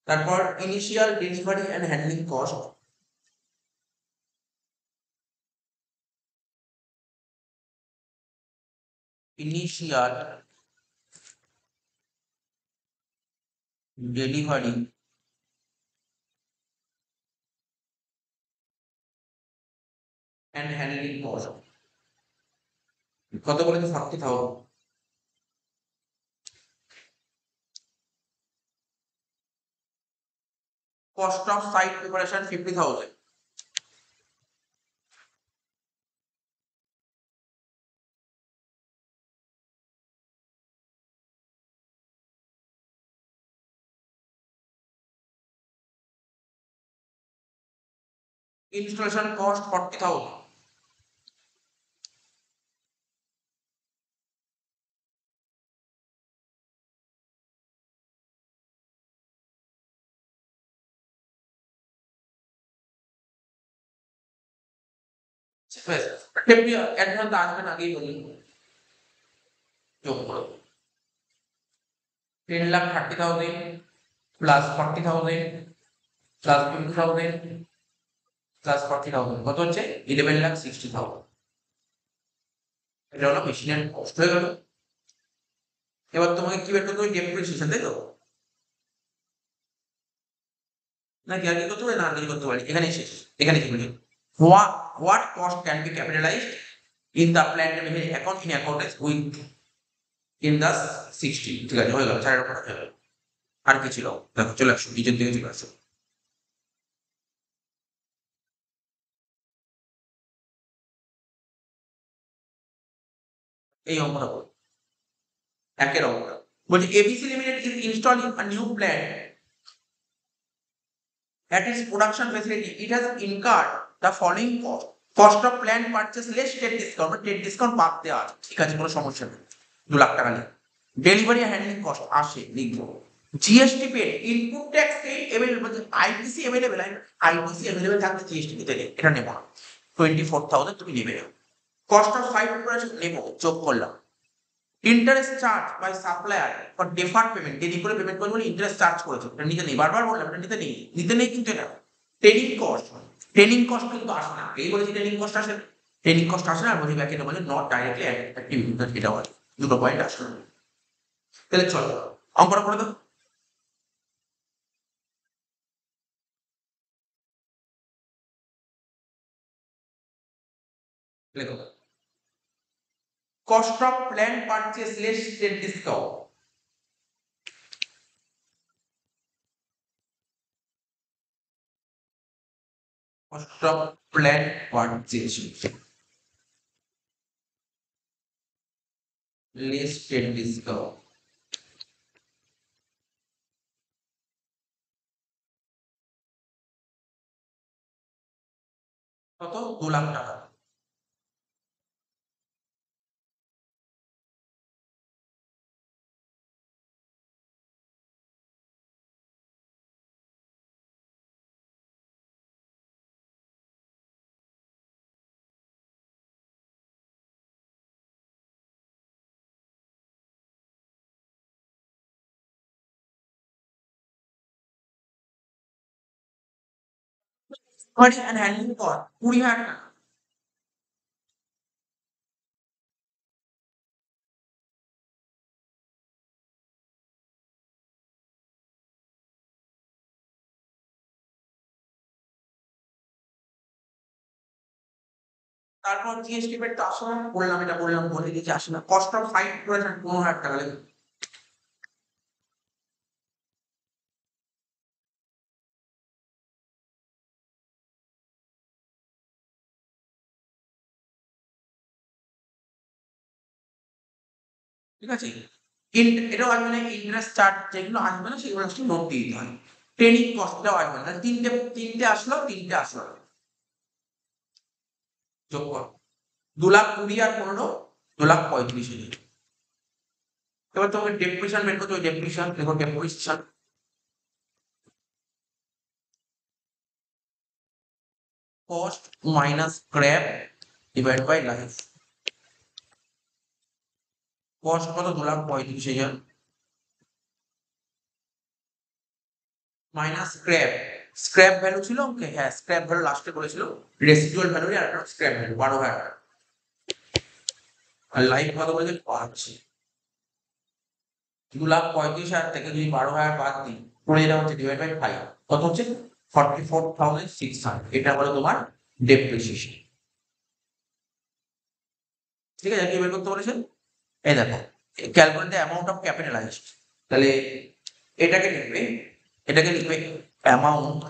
তারপর initial delivery and handling cost, initial delivery and handling cost কত বলেছে? 40,000। Cost of sight preparation 50,000। Installation cost 40,000। Advance আসবেন আগেই বলি, যোগ করো 10,30,000 প্লাস 40,000 প্লাস 50,000 প্লাস 40,000 কত হচ্ছে? 11,60,000। এটা হলো মেশিনের কষ্ট হয়ে গেল। এবার তোমাকে কি বের করতে হবে? ডেপ্রিসিয়েশন, তাই তো? নাকি আর কি করতে পারি? না আর কিছু করতে পারি? এখানেই শেষ। এখানে কি বলি? What cost can be capitalized in the plant and machinery account in accordance with in the 60? ঠিক আছে, হয়ে গেল। চারের উপর হয়ে গেল। আর কি ছিল? দেখো চলে আসো, নিচের দিকে চলে আসো। এই অঙ্কটা করো, একের অঙ্কটা বলছে ABC limited is installing a new plant at its production facility. It has incurred the following cost. Cost of plant purchase less state discount, state discount বাদ দেওয়া আছে, ঠিক আছে, কোনো সমস্যা নেই। 2,00,000 টাকা নেই। ডেলিভারি হ্যান্ডলিং কস্ট আসে, লিখবো। GST paid, input tax paid available, ITC available, ITC available থাকলে জিএসটি দিতে নেই, এটা নেবো না। 24,000 তুমি নেবে। কস্ট অফ সাইট প্রিপারেশন নেবো, যোগ করলাম। Interest charge by supplier for deferred payment, দেরি করে পেমেন্ট করবো বলে ইন্টারেস্ট চার্জ করেছে, এটা নিতে নেই। বারবার বললাম এটা নিতে নেই, নিতে নেই কিন্তু এটা। ট্রেনিং কস্ট, ট্রেনিং কস্ট কিন্তু আসে না, এই বলেছি ট্রেনিং কস্ট আসে না। ট্রেনিং কস্ট আসে না, আর বলি ব্যাকে বলে নট ডাইরেক্টলি অ্যাক্টিভিটি, এটা হয়। দুটো পয়েন্ট আসে না। তাহলে চলো অঙ্কটা করে দাও, লেখো। Cost of plan purchase less state discount, cost of plan purchase less state discount কত? 2,00,000 টাকা। ডেলিভারি অ্যান্ড হ্যান্ডলিং কস্ট 20,000 টাকা। তারপর জিএসটি পেড তো আসে না, বললাম, এটা বললাম, বলে দিয়েছি আসে না। কস্ট অফ সাইট প্রিপারেশন 15,000 টাকা লাগে। ঠিক আছে, এটাও আসবে না। ইন্টারেস্ট চার্জ যেগুলো আসবে না সেগুলো আসলে নোট দিয়ে দিতে হয়। ট্রেনিং কস্টটাও আসবে না। তাহলে তিনটে তিনটে আসলো, তিনটে আসলো না। যোগ কর, 2,20,000 আর 15, 2,35,000। এবার তোমাকে ডেপ্রিসিয়েশন বের করতে হবে। ডেপ্রিসিয়েশন দেখো, depreciation cost minus scrap divide by life. Cost কত, 2,35,000 মাইনাস স্ক্র্যাপ। স্ক্র্যাপ ভ্যালু ছিল ওকে, হ্যাঁ স্ক্র্যাপ ভ্যালু লাস্টে বলেছিল, রেসিডুয়াল ভ্যালু আর একটা স্ক্র্যাপ ভ্যালু 12,000। আর লাইফ কত বলেছে 5। 2,35,000 থেকে যদি 12,000 বাদ দিই, পড়ে যেটা হচ্ছে ডিভাইড বাই 5, কত হচ্ছে 44,600। এটা বলে তোমার ডেপ্রিসিয়েশন। ঠিক আছে, কি বের করতে বলেছেন? এই দেখো, calculate the amount of capitalised. তাহলে এটাকে লিখবে অ্যামাউন্ট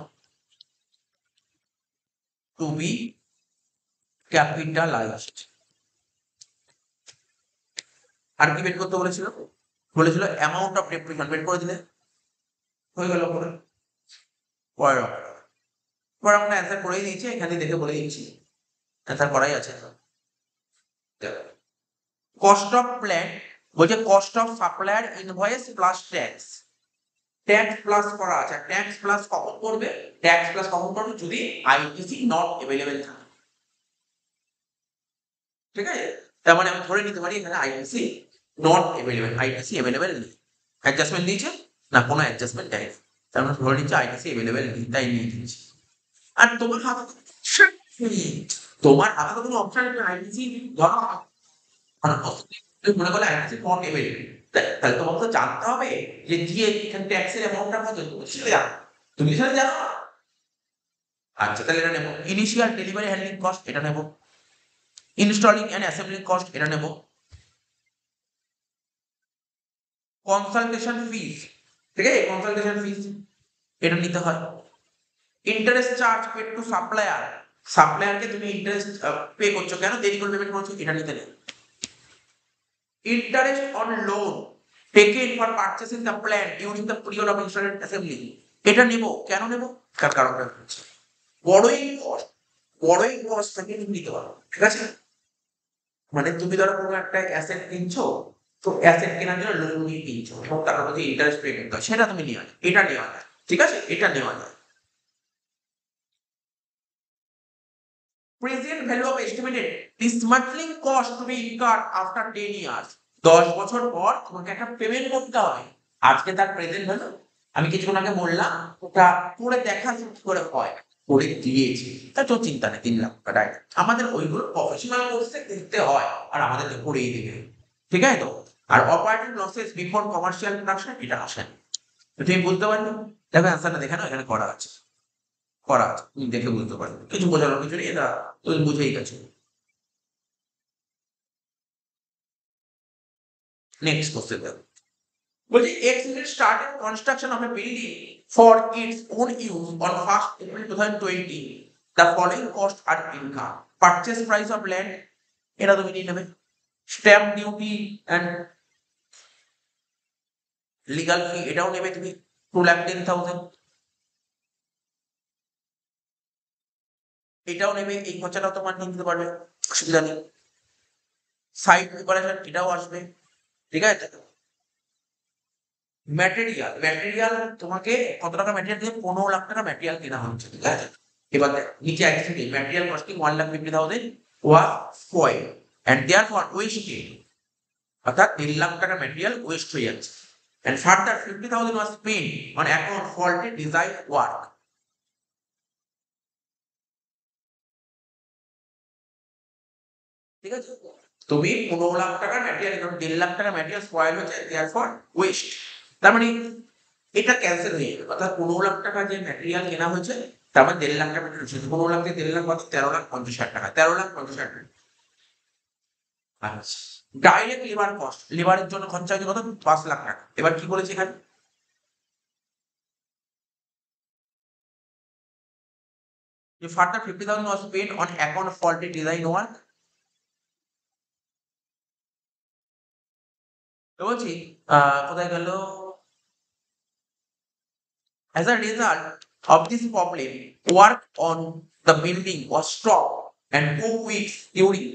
টু বি ক্যাপিটালাইজড। আর কি বের করতে বলেছিল? বলেছিল অ্যামাউন্ট অফ ডেপ্রিসিয়েশন, বের করে দিলে হয়ে গেল। পরে পরে আমরা অ্যান্সার করেই দিয়েছি, এখানে দেখে বলে দিচ্ছি, অ্যান্সার করাই আছে। কস্ট অফ প্ল্যান্ট বলছে cost of supplier invoice plus tax. Tax plus করা আছে, ট্যাক্স প্লাস কখন করবে? ট্যাক্স প্লাস কখন করবে? যদি আইটিসি নট অ্যাভেলেবেল থাকে। ঠিক আছে, তার মানে আমি ধরে নিতে পারি এখানে ITC not available, ITC available নেই। অ্যাডজাস্টমেন্ট দিয়েছে না, কোনো অ্যাডজাস্টমেন্ট দেয়, তার মানে ধরে নিচ্ছে আইটিসি অ্যাভেলেবেল নেই, তাই নিয়ে দিয়েছি। আর তোমার হাতে তো কোনো অপশন নেই, আইটিসি ধরো তুমি মনে করলে আইটিসি নট অ্যাভেলেবেল, তাহলে তোমাকে তো জানতে হবে যে দিয়ে এখানে ট্যাক্সের অ্যামাউন্টটা কত, তুমি সেটা জানো, তুমি সেটা জানো না। আচ্ছা তাহলে এটা নেবো। ইনিশিয়াল ডেলিভারি হ্যান্ডলিং কস্ট এটা নেবো। ইনস্টলিং এন্ড অ্যাসেম্বলিং কস্ট এটা নেবো। কনসালটেশন ফিস, ঠিক আছে, কনসালটেশন ফিস এটা নিতে হয়। Interest charge paid to supplier, সাপ্লায়ারকে তুমি ইন্টারেস্ট পে করছো কেন, দেরি করে পেমেন্ট করছো, এটা নিতে নেই। Interest on loan taken for purchasing the plant during the period of installment assembly, এটা নেব। কেন নেব? তার কারণটা হচ্ছে বড়োইং কস্ট থেকে তুমি নিতে পারো। ঠিক আছে, মানে তুমি ধরো কোনো একটা অ্যাসেট কিনছো, তো অ্যাসেট কেনার জন্য লোন নিয়ে কিনছো, এবং তার মধ্যে ইন্টারেস্ট পে করতে হয়, সেটা তুমি নেওয়া যায়, এটা নেওয়া যায়। ঠিক আছে, এটা নেওয়া যায়। Present value of estimated dismantling cost to be incurred after 10 years. 10 বছর পর তোমাকে একটা পেমেন্ট করতে হবে। আজকে তার প্রেজেন্ট ভ্যালু আমি কিছুক্ষণ আগে বললাম, ওটা করে দেখা করে হয়, করে দিয়েছি, তা তো চিন্তা নেই, 3 লাখ টাকা ডাইরেক্ট আমাদের ওইগুলো প্রফেশনাল কোর্সে দেখতে হয়, আর আমাদের তো করেই দেবে। ঠিক আছে তো। আর operating losses before commercial production এটা আসে না। তুমি বুঝতে পারছো? দেখো অ্যান্সারটা দেখে নাও, এখানে করা আছে, করা আছে, তুমি দেখে বুঝতে পারবে, কিছু বোঝানোর কিছু নেই, এটা তুমি বুঝেই গেছো। নেক্সট কোশ্চেন দেখো, বলছি X unit started construction of a building for its own use on 1st April 2020, the following cost are income. Purchase price of land এটা তুমি নিয়ে নেবে, stamp duty and legal fee এটাও নেবে তুমি, 2,10,000 এটাও নেবে, এই খরচাটাও তোমার নিয়ে নিতে পারবে, অসুবিধা নেই। সাইট প্রিপারেশন এটাও আসবে। ঠিক আছে, ম্যাটেরিয়াল তোমাকে কত টাকা ম্যাটেরিয়াল দিয়ে, 15 লাখ টাকা ম্যাটেরিয়াল কেনা হচ্ছে। ঠিক আছে, এবার নিচে একসাথে material costing 1,50,000 was spoiled and therefore wasted, অর্থাৎ 3 লাখ টাকা ম্যাটেরিয়াল ওয়েস্ট হয়ে যাচ্ছে। And further 50,000 was spend on account faulted design work. ঠিক আছে, তুমি 15 লাখ টাকা ম্যাটেরিয়াল, 3 লাখ টাকা ম্যাটেরিয়াল স্পয়েল হচ্ছে, দেয়ার ফর ওয়েস্ট, তার মানে এটা ক্যান্সেল হয়ে যাবে। অর্থাৎ 15 লাখ টাকা যে ম্যাটেরিয়াল কেনা হয়েছে, তার মানে 1.5 লাখ টাকা ম্যাটেরিয়াল হচ্ছে, 15 লাখ থেকে 1.5 লাখ কত, 13,50,000 টাকা, 13,50,000 টাকা। আচ্ছা, ডাইরেক্ট লেবার কস্ট, লেবারের জন্য খরচা হচ্ছে কত, 5 লাখ টাকা। এবার কি বলেছে এখানে, যে further 50,000 was spent on account faulty design work। তো বলছি কোথায় গেল, as a result of this problem, work on the building was stopped and 2 weeks during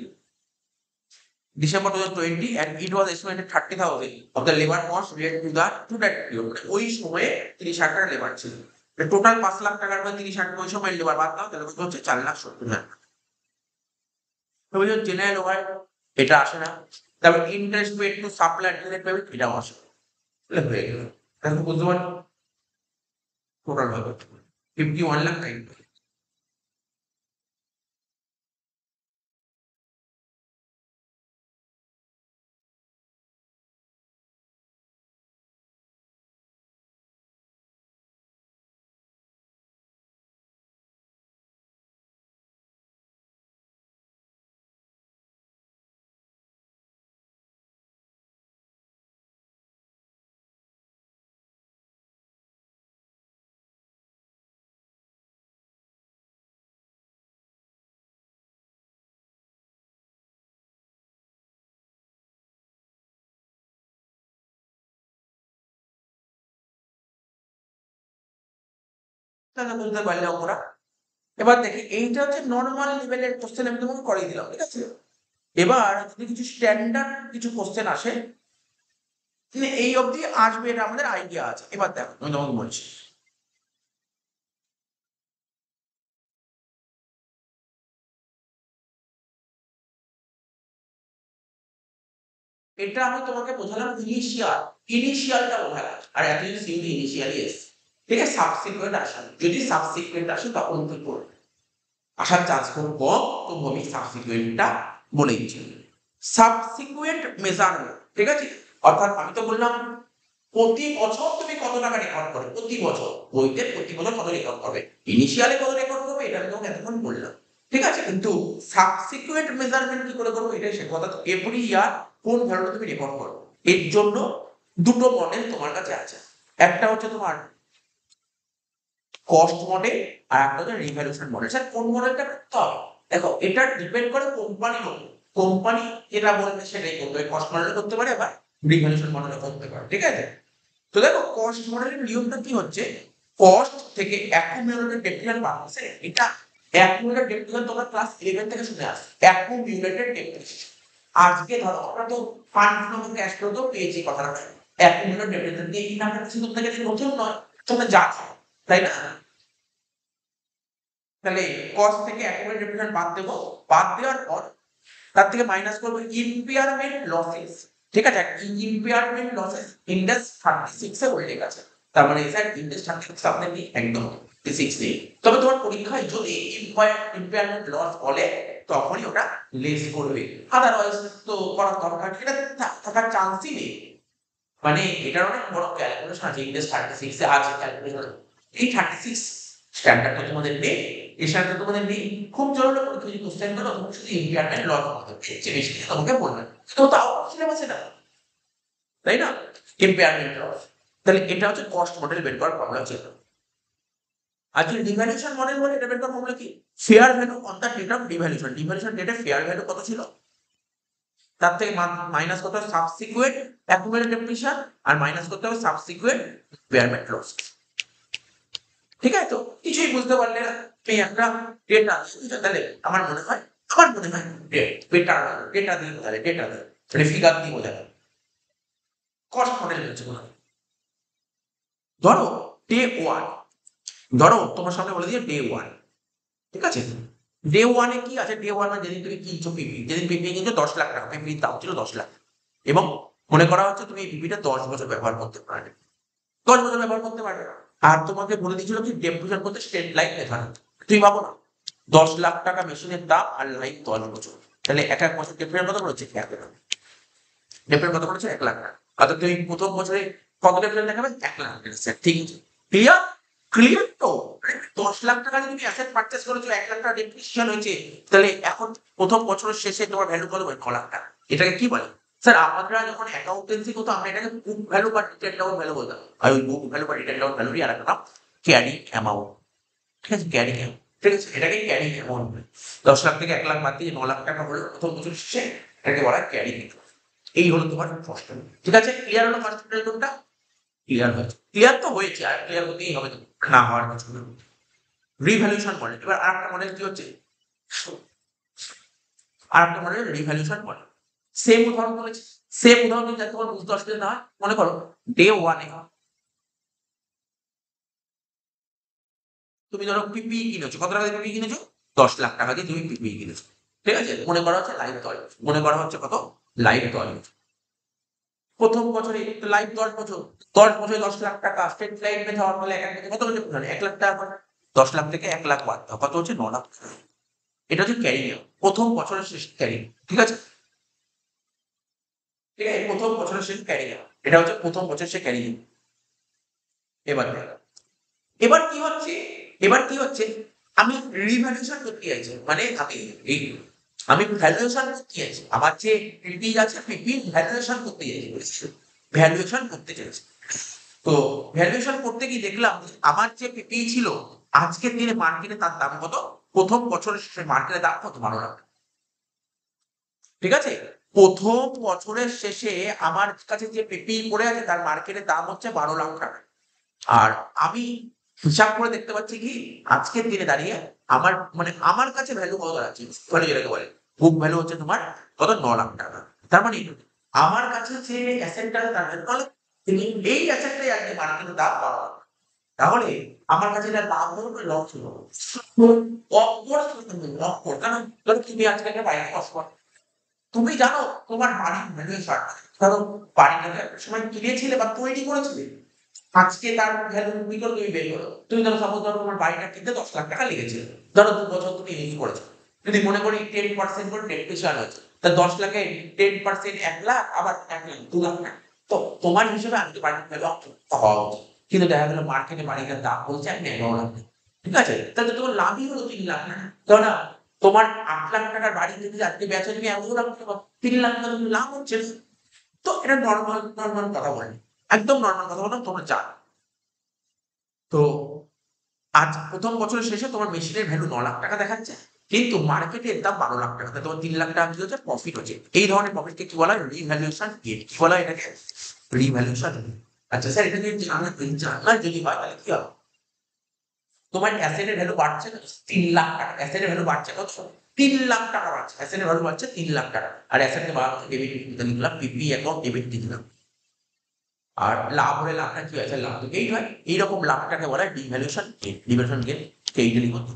December 2020, and it was estimated 30,000 of the labor cost related to that period। ওই সময়ে 30,000 টাকা লেবার ছিল। টোটাল 5 লাখ টাকার মধ্যে 30 ওই সময় লেবার বাদ দাও, তাহলে কত হচ্ছে 4,70,000। জেনারেল ওভার এটা আসে না। তারপর interest paid to supply direct payment এটাও আসে না। তাহলে হয়ে গেল। এখন বুঝতে পারছো টোটাল ভাবে 51 লাখ টাইম। তাহলে বুঝতে পারলে ওরা। এবার দেখি এইটা হচ্ছে নরমাল লেভেলের কোশ্চেন আমি তোমাকে করিয়ে দিলাম, ঠিক আছে। এবার যদি কিছু স্ট্যান্ডার্ড কিছু কোশ্চেন আসে, মানে এই অবধি আসবে এটা আমাদের আইডিয়া আছে। এবার দেখো আমি তোমাকে বলছি, এটা আমি তোমাকে বোঝালাম ইনিশিয়াল, ইনিশিয়ালটা বোঝালাম, আর এতদিন সিউডি ইনিশিয়ালি এস, ঠিক আছে। সাবসিকুয়েন্ট আসে, যদি সাবসিকুয়েন্ট আসে তখন কি করবে, আসার চান্স খুব কম, তো আমি সাবসিকুয়েন্টটা বলে দিচ্ছি। সাবসিকুয়েন্ট মেজারমেন্ট, ঠিক আছে। অর্থাৎ আমি তো বললাম প্রতি বছর তুমি কত টাকা রেকর্ড করবে, প্রতি বছর বইতে প্রতি বছর কত রেকর্ড করবে, ইনিশিয়ালে কত রেকর্ড করবে এটা আমি তোমাকে এতক্ষণ বললাম, ঠিক আছে। কিন্তু সাবসিকুয়েন্ট মেজারমেন্ট কি করে করবো এটাই শেখো। অর্থাৎ এভরি ইয়ার কোন ভ্যালুটা তুমি রেকর্ড করো, এর জন্য দুটো মডেল তোমার কাছে আছে। একটা হচ্ছে তোমার কস্ট মডেল, আর একটা হচ্ছে রিভ্যালুয়েশন মডেল। স্যার কোন মডেলটা করতে হবে, দেখো এটা ডিপেন্ড করে কোম্পানির উপর, কোম্পানি যেটা বলবে সেটাই করতে হবে। কস্ট মডেল করতে পারে আবার রিভ্যালুয়েশন মডেল করতে পারে, ঠিক আছে। তো দেখো কস্ট মডেলের নিয়মটা কি হচ্ছে, কস্ট থেকে অ্যাকুমুলেটেড ডেপ্রিসিয়েশন বার হচ্ছে। এটা অ্যাকুমুলেটেড ডেপ্রিসিয়েশন তোমরা ক্লাস 11 থেকে শুনে আসছো, অ্যাকুমুলেটেড ডেপ্রিসিয়েশন। আজকে ধরো আমরা তো ফান্ড ফ্লো ক্যাশ ফ্লো তো পেয়েছি কথাটা, অ্যাকুমুলেটেড ডেপ্রিসিয়েশন দিয়ে এই নামটা কিছু তোমাদের কাছে নতুন নয়, তোমরা জানো, তাই না। তাহলে কস্ট থেকে অ্যাকুমুলেটেড ডেপ্রিসিয়েশন বাদ দেবো, বাদ দেওয়ার পর তার থেকে মাইনাস করবো ইম্পেয়ারমেন্ট লসেস, ঠিক আছে। ইম্পেয়ারমেন্ট লসেস ইন্ডেক্স 36 এ উল্লেখ আছে। তার মানে স্যার ইন্ডেক্স 36 আপনাদের নেই, একদম 36 নেই। তবে তোমার পরীক্ষায় যদি ইম্পেয়ারমেন্ট লস বলে তখনই ওটা লেস করবে, আদারওয়াইজ তো করার দরকার এটা থাকার চান্সই নেই। মানে এটার অনেক বড় ক্যালকুলেশন আছে, ইন্ডেক্স 36 এ আছে ক্যালকুলেশন। এই 36 স্ট্যান্ডার্ডটা তোমাদের নেই, এই স্ট্যান্ডার্ডটা তোমাদের নেই। খুব জরুরি পরীক্ষা যদি কোশ্চেন করো তখন শুধু ইম্পেয়ারমেন্ট লস হবে, এর চেয়ে বেশি কিছু তোমাকে বলবে না। তো তাও সিলেবাসে না, তাই না, ইম্পেয়ারমেন্ট লস। তাহলে এটা হচ্ছে কস্ট মডেল বের করার প্রবলেম ছিল। আজকে ডিভ্যালুয়েশন মডেল বলে এটা বের করার ফর্মুলা কি, fair value on the date of devaluation. Devaluation ডেটে ফেয়ার ভ্যালু কত ছিল, তার থেকে মাইনাস করতে হবে সাবসিকুয়েন্ট অ্যাকুমুলেটেড ডেপ্রিসিয়েশন, আর মাইনাস করতে হবে সাবসিকুয়েন্ট ইম্পেয়ারমেন্ট লস। ঠিক আছে, তো কিছুই বুঝতে পারলে না, এই একটা ডেটা, তাহলে আমার মনে হয় বেটার ডেটা দিয়ে বোঝালে, ডেটা দিয়ে মানে ফিগার দিয়ে বোঝালে কস্ট মডেল হচ্ছে মনে হয়। ধরো ডে ওয়ান, ধরো তোমার সামনে বলে দিয়ে ডে ওয়ান, ঠিক আছে। ডে ওয়ানে কি আছে, ডে ওয়ান মানে যেদিন তুমি কিনছো পিপি, যেদিন পিপি কিনছো 10 লাখ টাকা, পিপির দাম ছিল 10 লাখ, এবং মনে করা হচ্ছে তুমি এই পিপিটা 10 বছর ব্যবহার করতে পারবে, 10 বছর ব্যবহার করতে পারবে। আর তোমাকে বলে দিয়েছিল কি ডেপ্রিসিয়েশন করতে স্ট্রেট লাইন মেথড। তুমি ভাবো না 10 লাখ টাকা মেশিনের দাম আর লাইফ 10 বছর, তাহলে এক এক বছর ডেপ্রিসিয়েশন কত করেছে 1 লাখ, ডেপ্রিসিয়েশন কত করেছে 1 লাখ টাকা। অর্থাৎ তুমি প্রথম বছরে কত ডেপ্রিসিয়েশন দেখাবে 1 লাখ টাকা, স্যার ঠিক আছে, ক্লিয়ার, ক্লিয়ার তো। 10 লাখ টাকা তুমি অ্যাসেট পারচেজ করেছো, 1 লাখ টাকা ডেপ্রিসিয়েশন হয়েছে, তাহলে এখন প্রথম বছরের শেষে তোমার ভ্যালু কত হবে 9 লাখ টাকা। এটাকে কি বলে, স্যার আমরা যখন অ্যাকাউন্টেন্সি করতো আমরা এটাকে বুক ভ্যালু বা রিটেন ডাউন ভ্যালু বলতাম, আর ওই বুক ভ্যালু বা রিটেন ডাউন ভ্যালুরই আর একটা নাম ক্যারি অ্যামাউন্ট, ঠিক আছে, ক্যারি অ্যামাউন্ট, ঠিক আছে, এটাকে ক্যারি অ্যামাউন্ট। 10 লাখ থেকে 1 লাখ বাদ দিয়ে 9 লাখ টাকা হলো প্রথম বছর শেষে, এটাকে বলা হয় ক্যারি। এই হলো তোমার ফার্স্ট টাইম, ঠিক আছে। ক্লিয়ার হলো ফার্স্ট টাইমটা, ক্লিয়ার হয়েছে, ক্লিয়ার তো হয়েছে, আর ক্লিয়ার হতেই হবে তো, না হওয়ার কিছু না। রিভ্যালুয়েশন মডেল, এবার আরেকটা মডেল কি হচ্ছে, আরেকটা মডেল রিভ্যালুয়েশন মডেল। সেম উদাহরণ বলেছি, সেম উদাহরণ যাতে তোমার বুঝতে অসুবিধা না হয়, মনে করো ডে ওয়ানে তুমি ধরো পিপি কিনেছো, কত টাকা দিয়ে পিপি কিনেছো? 10 লাখ টাকা দিয়ে তুমি পিপি কিনেছো, ঠিক আছে? মনে করা হচ্ছে লাইভ 10, মনে করা হচ্ছে কত? লাইভ 10। প্রথম বছরে লাইভ 10 বছর, 10 বছরে 10 লাখ টাকা স্ট্রেট লাইন মেথড হওয়ার ফলে এক কত হচ্ছে? 1 লাখ টাকা করে। 10 লাখ থেকে 1 লাখ বাদ দাও, কত হচ্ছে? 9 লাখ টাকা। এটা হচ্ছে ক্যারিয়ার, প্রথম বছরের শেষ ক্যারিয়ার, ঠিক আছে? ঠিক আছে, প্রথম বছরের শেষ ক্যারিয়ার, এটা হচ্ছে প্রথম বছরের শেষ ক্যারিয়ার। এবার দেখো, এবার কি হচ্ছে? এবার কি হচ্ছে? আমি রিভ্যালুয়েশন করতে চাইছি, মানে আমি ভ্যালুয়েশন করতে চাইছি, আমার যে পিপি আছে পিপি ভ্যালুয়েশন করতে চাইছি, বুঝেছো? ভ্যালুয়েশন করতে চাইছি। তো ভ্যালুয়েশন করতে গিয়ে দেখলাম আমার যে পিপি ছিল আজকের দিনে মার্কেটে তার দাম কত? প্রথম বছরের শেষে মার্কেটের দাম কত? 12 লাখ। ঠিক আছে? প্রথম বছরের শেষে আমার কাছে যে পিপি পড়ে আছে তার মার্কেটের দাম হচ্ছে 12 লাখ টাকা। আর আমি হিসাব করে দেখতে পাচ্ছি কি আজকের দিনে দাঁড়িয়ে আমার মানে আমার কাছে ভ্যালু কত দাঁড়াচ্ছে? ভ্যালু যেটাকে বলে বুক ভ্যালু হচ্ছে তোমার কত? 9 লাখ টাকা। তার মানে আমার কাছে যে অ্যাসেটটা তার ভ্যালু 9 লাখ, কিন্তু এই অ্যাসেটটাই আজকে মার্কেটের দাম 12 লাখ। তাহলে আমার কাছে এটা লাভ হলো না লস হলো? অফকোর্স, কারণ ধরো তুমি আজকে একটা বাইক কষ্ট, তুমি জানো তোমার বাড়ির ভ্যালুয়েশন, কারণ বাড়িটা তো একটা সময় কিনেছিলে বা তৈরি করেছিলে, আজকে তার ভ্যালু তুমি করো, তুমি বের করো। তুমি ধরো সাপোজ ধরো তোমার বাড়িটা কিনতে 10 লাখ টাকা লেগেছিল, ধরো 2 বছর তুমি ইউজ করেছো, যদি মনে করি 10% করে ডেপ্রিসিয়েশন হচ্ছে, তা 10 লাখে 10% 1 লাখ, আবার 1 লাখ 2 লাখ টাকা। তো তোমার হিসেবে আমি তো বাড়ির ভ্যালু হওয়া উচিত, কিন্তু দেখা গেলো মার্কেটে বাড়িটার দাম বলছে 11 লাখ, ঠিক আছে? তাহলে তোমার লাভই হলো 3 লাখ না? তাই না? তোমার 8 লাখ টাকার বাড়ি যদি আজকে বেচো তুমি 11 লাখ টাকা, 3 লাখ টাকা তুমি লাভ হচ্ছে না। তো এটা নর্মাল নর্মাল কথা বলি, একদম নর্মাল কথা বললাম, তোমরা জানো। তো আজ প্রথম বছরের শেষে তোমার মেশিনের ভ্যালু 9 লাখ টাকা দেখাচ্ছে, কিন্তু মার্কেটের দাম 12 লাখ টাকা, তাহলে তোমার 3 লাখ টাকা কি হচ্ছে? প্রফিট হচ্ছে। এই ধরনের প্রফিটকে কি বলা হয়? Revaluation gain. কি বলা হয় এটাকে? রিভ্যালুয়েশন। আচ্ছা স্যার, এটা যদি জানা যদি হয় তাহলে কি হবে? তোমার অ্যাসেটের ভ্যালু বাড়ছে না? 3 লাখ টাকা অ্যাসেটের ভ্যালু বাড়ছে কত? 3 লাখ টাকা বাড়ছে, অ্যাসেটের ভ্যালু বাড়ছে 3 লাখ টাকা। আর অ্যাসেটকে বাড়ানো ডেবিট লিখলাম, পিপি অ্যাকাউন্ট ডেবিট দিয়ে দিলাম। আর লাভ হলে লাভটা কি হয়? লাভ তো গেইন হয়। এইরকম লাভটাকে বলা হয় ডিভ্যালুয়েশন গেইন। ডিভ্যালুয়েশন গেইন এইটারই মতো,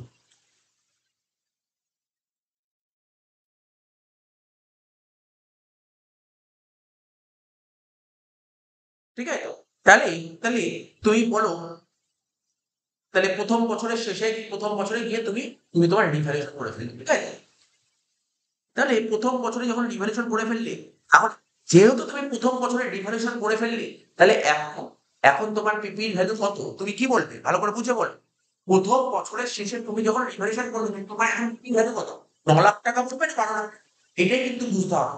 ঠিক আছে? তো তাহলে তাহলে তুমি বলো, তাহলে প্রথম বছরের শেষে প্রথম বছরে গিয়ে তুমি তুমি তোমার রিভ্যালুয়েশন করে ফেললে, ঠিক আছে? তাহলে প্রথম বছরে যখন রিভ্যালুয়েশন করে ফেললে, এখন যেহেতু তুমি প্রথম বছরে রিভ্যালুয়েশন করে ফেললে, তাহলে এখন এখন তোমার পিপির ভ্যালু কত? তুমি কি বলবে? ভালো করে বুঝে বলো। প্রথম বছরের শেষে তুমি যখন রিভ্যালুয়েশন করবে তোমার এখন পিপি ভ্যালু কত? 9 লাখ টাকা বলবে না 12 লাখ? এটাই কিন্তু বুঝতে হবে।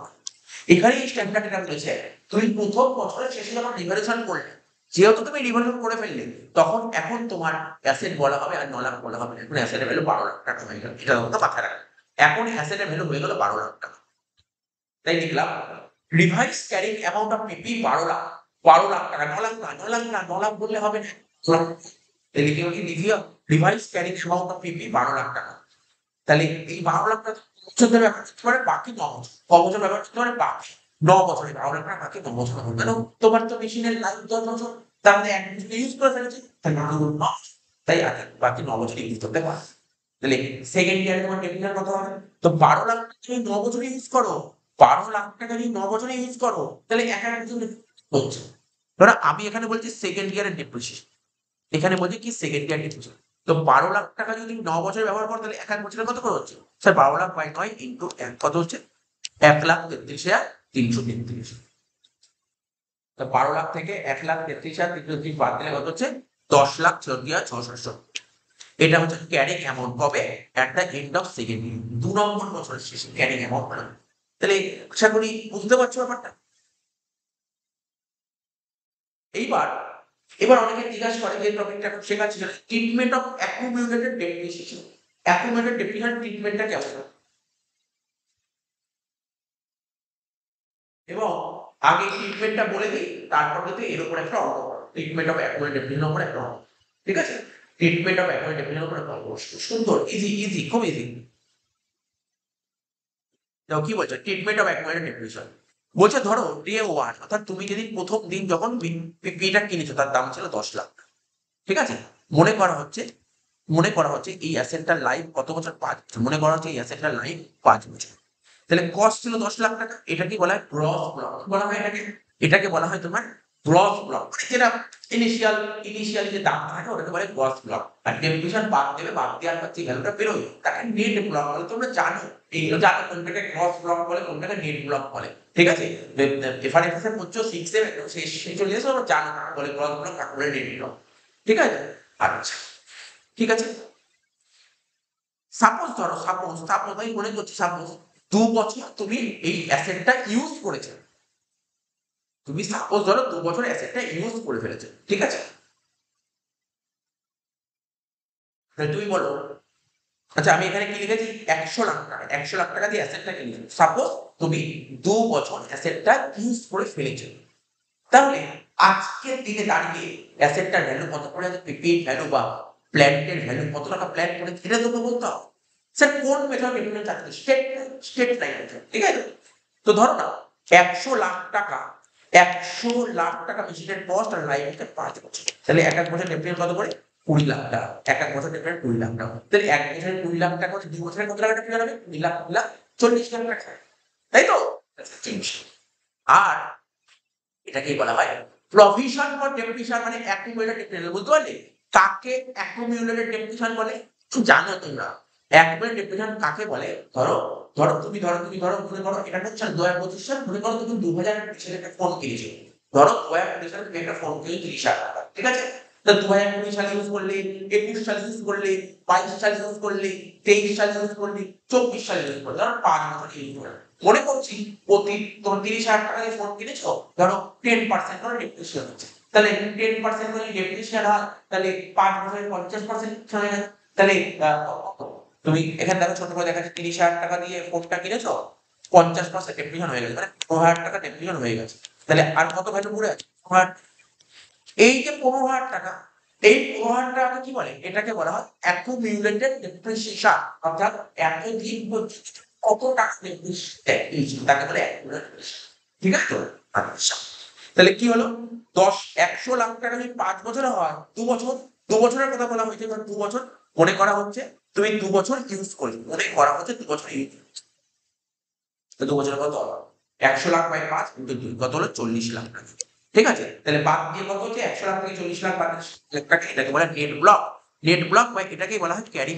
এখানে এই স্ট্যান্ডার্ড এটা বলেছে, তুমি প্রথম বছরের শেষে যখন রিভ্যালুয়েশন করলে, যেহেতু তুমি রিভ্যালুয়েশন করে ফেললে, তখন এখন তোমার অ্যাসেট বলা হবে আর 9 লাখ বলা হবে না। এখন অ্যাসেটের ভ্যালু 12 লাখ টাকা হয়ে গেল, এটা তো মাথায় রাখবে। এখন অ্যাসেটের ভ্যালু হয়ে গেল 12 লাখ টাকা। তাই লিখলাম রিভাইস ক্যারিং অ্যামাউন্ট অফ পিপি 12 লাখ। 12 লাখ টাকা, 9 লাখ না, 9 লাখ না, 9 লাখ বললে হবে না। তাই লিখে লিখিও রিভাইস ক্যারিং অ্যামাউন্ট অফ পিপি 12 লাখ টাকা। তাহলে এই 12 লাখ টাকা বছর ধরে ব্যবহার করতে পারে, বাকি 9 বছর। ক বছর ব্যবহার করতে পারে? বাকি 9 বছরে 12 লাখ টাকা, বাকি 9 বছর ব্যবহার। কেন? তোমার তো মেশিনের লাইফ 10 বছর, তার মধ্যে 1 বছর ইউজ করে ফেলেছে, তাই বাকি 9 বছর। তাই বাকি 9 বছর ইউজ করতে পারে। তাহলে সেকেন্ড ইয়ারে তোমার ক্যাপিটাল কত হবে? তো 12 লাখ টাকা তুমি 9 বছরে ইউজ করো, 12 লাখ টাকা যদি 9 বছরে ইউজ করো, তাহলে এক এক বছর হচ্ছে। ধরো আমি এখানে বলছি সেকেন্ড ইয়ারের ডেপ্রিসিয়েশন, এখানে বলছি কি সেকেন্ড ইয়ার ডেপ্রিসিয়েশন। তো 12 লাখ টাকা যদি 9 বছরে ব্যবহার করো, তাহলে এক এক বছরে কত করে হচ্ছে? স্যার 12 লাখ বাই 9 ইন্টু 1 কত হচ্ছে? 1,33,333। তো 12 লাখ থেকে 1,33,333 বাদ দিলে কত হচ্ছে? 10,36,670। এটা হচ্ছে ক্যারিং অ্যামাউন্ট হবে at the end of second year, 2 নম্বর বছরের শেষে ক্যারিং অ্যামাউন্ট মানে। তাহলে আশা করি বুঝতে পারছো ব্যাপারটা। এইবার এবার অনেকে জিজ্ঞাসা করে যে টপিকটা এখন শেখাচ্ছি সেটা treatment of accumulated depreciation. Accumulated depreciation ট্রিটমেন্টটা কেমন হয়? এবং আগে ট্রিটমেন্টটা বলে দিই, তারপর কিন্তু এর উপর একটা অঙ্ক করো। ট্রিটমেন্ট অফ অ্যাকুমুলেটেড ডেপ্রিসিয়েশন উপর একটা অঙ্ক, ঠিক আছে? ট্রিটমেন্ট অফ অ্যাকুমুলেটেড ডেপ্রিসিয়েশন উপর একটা অঙ্ক, সুন্দর, ইজি ইজি, খুব ইজি। দেখো কি বলছে, ট্রিটমেন্ট অফ অ্যাকুমুলেটেড ডেপ্রিসিয়েশন বলছে ধরো ডে ওয়ান, অর্থাৎ তুমি যেদিন প্রথম দিন যখন পিপিটা কিনেছো তার দাম ছিল 10 লাখ, ঠিক আছে? মনে করা হচ্ছে মনে করা হচ্ছে এই অ্যাসেটটার লাইফ কত বছর? 5 বছর। মনে করা হচ্ছে এই অ্যাসেটটার লাইফ 5 বছর। তাহলে কস্ট ছিল 10 লাখ টাকা। এটা কি বলা হয়? গ্রস ব্লক বলা হয় এটাকে। এটাকে বলা হয় তোমার গ্রস ব্লক। যেটা ইনিশিয়াল যে দাম থাকে ওটাকে বলে গ্রস ব্লক। আর ডেপ্রিসিয়েশন বাদ দেবে, বাদ দেওয়ার পর যে ভ্যালুটা বেরোয় তাকে নেট ব্লক বলে। তোমরা জানো, এইগুলো জানো কোনটাকে গ্রস ব্লক বলে, কোনটাকে নেট ব্লক বলে। ঠিক আছে? রেফারেন্স এর পড়ছো 6 এ শেষ চলে এসে তোমরা জানো কাকে বলে গ্রস ব্লক, কাকে বলে নেট ব্লক। ঠিক আছে? আচ্ছা, ঠিক আছে। সাপোজ আমি মনে করছি, সাপোজ 2 বছর তুমি এই অ্যাসেটটা ইউজ করেছো। তুমি সাপোজ ধরো 2 বছর অ্যাসেটটা ইউজ করে ফেলেছো। ঠিক আছে? তাহলে তুমি বলো, আচ্ছা আমি এখানে কি লিখেছি? 100 লাখ টাকা। 100 লাখ টাকা দিয়ে অ্যাসেটটা কিনেছো। সাপোজ তুমি 2 বছর অ্যাসেটটা ইউজ করে ফেলেছো। তাহলে আজকের দিনে দাঁড়িয়ে অ্যাসেটটার ভ্যালু কত পড়ে আছে? পিপিএর ভ্যালু বা প্ল্যান্টের ভ্যালু কত টাকা প্ল্যান করে, এটা তোমরা বলতে হবে। স্যার কোন মেথড ইমপ্লিমেন্ট চাচ্ছে? State line method. ঠিক আছে? তো ধরো না 100 লাখ টাকা, 100 লাখ টাকা মেশিনের কস্ট আর লাইফ হচ্ছে 5 বছর। তাহলে এক এক বছর ডেপ্রিসিয়েশন কত করে? 20 লাখ টাকা। এক এক বছর ডেপ্রিসিয়েশন 20 লাখ টাকা। তাহলে এক বছরে 20 লাখ টাকা হচ্ছে 2 বছরে কত টাকা ডেপ্রিসিয়েশন হবে? 2 লাখ 2 লাখ 40 লাখ টাকা। তাই তো? আর এটাকেই বলা হয় প্রভিশন ফর ডেপ্রিসিয়েশন, মানে অ্যাকুমুলেটেড ডেপ্রিসিয়েশন। বুঝতে পারলে কাকে অ্যাকুমুলেটেড ডেপ্রিসিয়েশন বলে? জানো তোমরা অ্যাকুমুলেটেড ডেপ্রিসিয়েশন কাকে বলে? ধরো ধরো মনে করো এটা হচ্ছে 2025 সাল। মনে করো তুমি 2020 সালে একটা ফোন কিনেছো। ধরো 2020 সালে তুমি একটা ফোন কিনেছো 30,000 টাকা। ঠিক আছে? তো 2020 সালে ইউজ করলে, 21 সালে ইউজ করলে, 22 সালে ইউজ করলে, 23 সালে ইউজ করলে, 24 সালে ইউজ করলে, ধরো 5 বছর ইউজ করলে। মনে করছি প্রতি তোমার 30,000 টাকা দিয়ে ফোন কিনেছো, ধরো 10% করে ডেপ্রিসিয়েশন হচ্ছে। তাহলে 10% করে ডেপ্রিসিয়েশন হয়, তাহলে 5 বছরে 50% হয়ে গেল। তাহলে তুমি এখানে দেখো ছোট করে দেখা যাচ্ছে 30,000 টাকা দিয়ে ফোনটা কিনেছো, 50% ডেপ্রিসিয়েশন হয়ে গেছে, মানে 15,000 টাকা ডেপ্রিসিয়েশন হয়ে গেছে। তাহলে আর কত ভ্যালু পড়ে আছে? 15,000। এই যে 15,000 টাকা, এই 15,000 টাকাকে কি বলে? এটাকে বলা হয় অ্যাকুমুলেটেড ডেপ্রিসিয়েশন। অর্থাৎ এতদিন পর্যন্ত কত টাকা ডেপ্রিসিয়েশন তাকে বলে অ্যাকুমুলেটেড। ঠিক আছে তো? আচ্ছা, তাহলে কি হলো? 100 লাখ টাকা যদি 5 বছরে হয়, 2 বছর, 2 বছরের কথা বলা হয়েছে। 2 বছর মনে করা হচ্ছে তুমি 2 বছর ইউজ করলে, মনে করা হচ্ছে 2 বছর ইউজ। তো 2 বছরে কত হলো? 100 লাখ বাই 5 ইন্টু 2 কত হলো? 40 লাখ টাকা। ঠিক আছে? তাহলে বাদ দিয়ে কত হচ্ছে? 100 লাখ থেকে 40 লাখ বাদ লাখ টাকা, এটাকে বলা হয় নেট ব্লক। নেট ব্লক বা এটাকেই বলা হয় ক্যারি,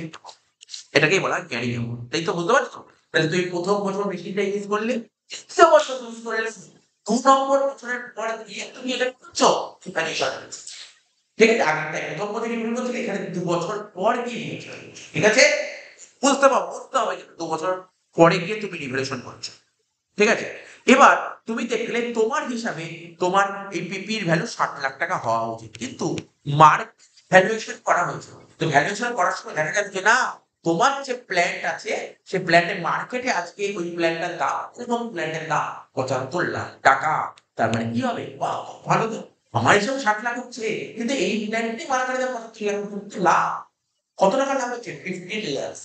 এটাকেই বলা হয় ক্যারি অ্যামাউন্ট। তাই তো? বুঝতে পারছো? তাহলে তুমি প্রথম বছর মেশিনটা ইউজ করলে, দ্বিতীয় বছর ইউজ করলে, 2 নম্বর বছরের পরে গিয়ে তুমি এটা করছো ভ্যালুয়েশন। ঠিক আছে? আগেরটা প্রথম বছর ইনক্লুড করছিলে, এখানে 2 বছর পর গিয়ে রিভ্যালুয়েশন। ঠিক আছে? বুঝতে হবে যে 2 বছর পরে গিয়ে তুমি রিভ্যালুয়েশন করছো। ঠিক আছে? এবার তুমি দেখলে তোমার হিসাবে তোমার এই পিপির ভ্যালু 60 লাখ টাকা হওয়া উচিত, কিন্তু মার্ক ভ্যালুয়েশন করা হয়েছে। তো ভ্যালুয়েশন করার সময় দেখা গেল যে না, তোমার যে প্ল্যান্ট আছে সেই প্ল্যান্টের মার্কেটে আজকে ওই প্ল্যান্টটার দাম, প্রথম প্ল্যান্টের দাম 75 লাখ টাকা। তার মানে কি হবে? বাহ, ভালো তো। আমার হিসাবে 60 লাখ হচ্ছে, কিন্তু এই প্ল্যান্টটি মার্কেটে দাম 75 লাখ। কত টাকা লাভ হচ্ছে? 15 লাখ।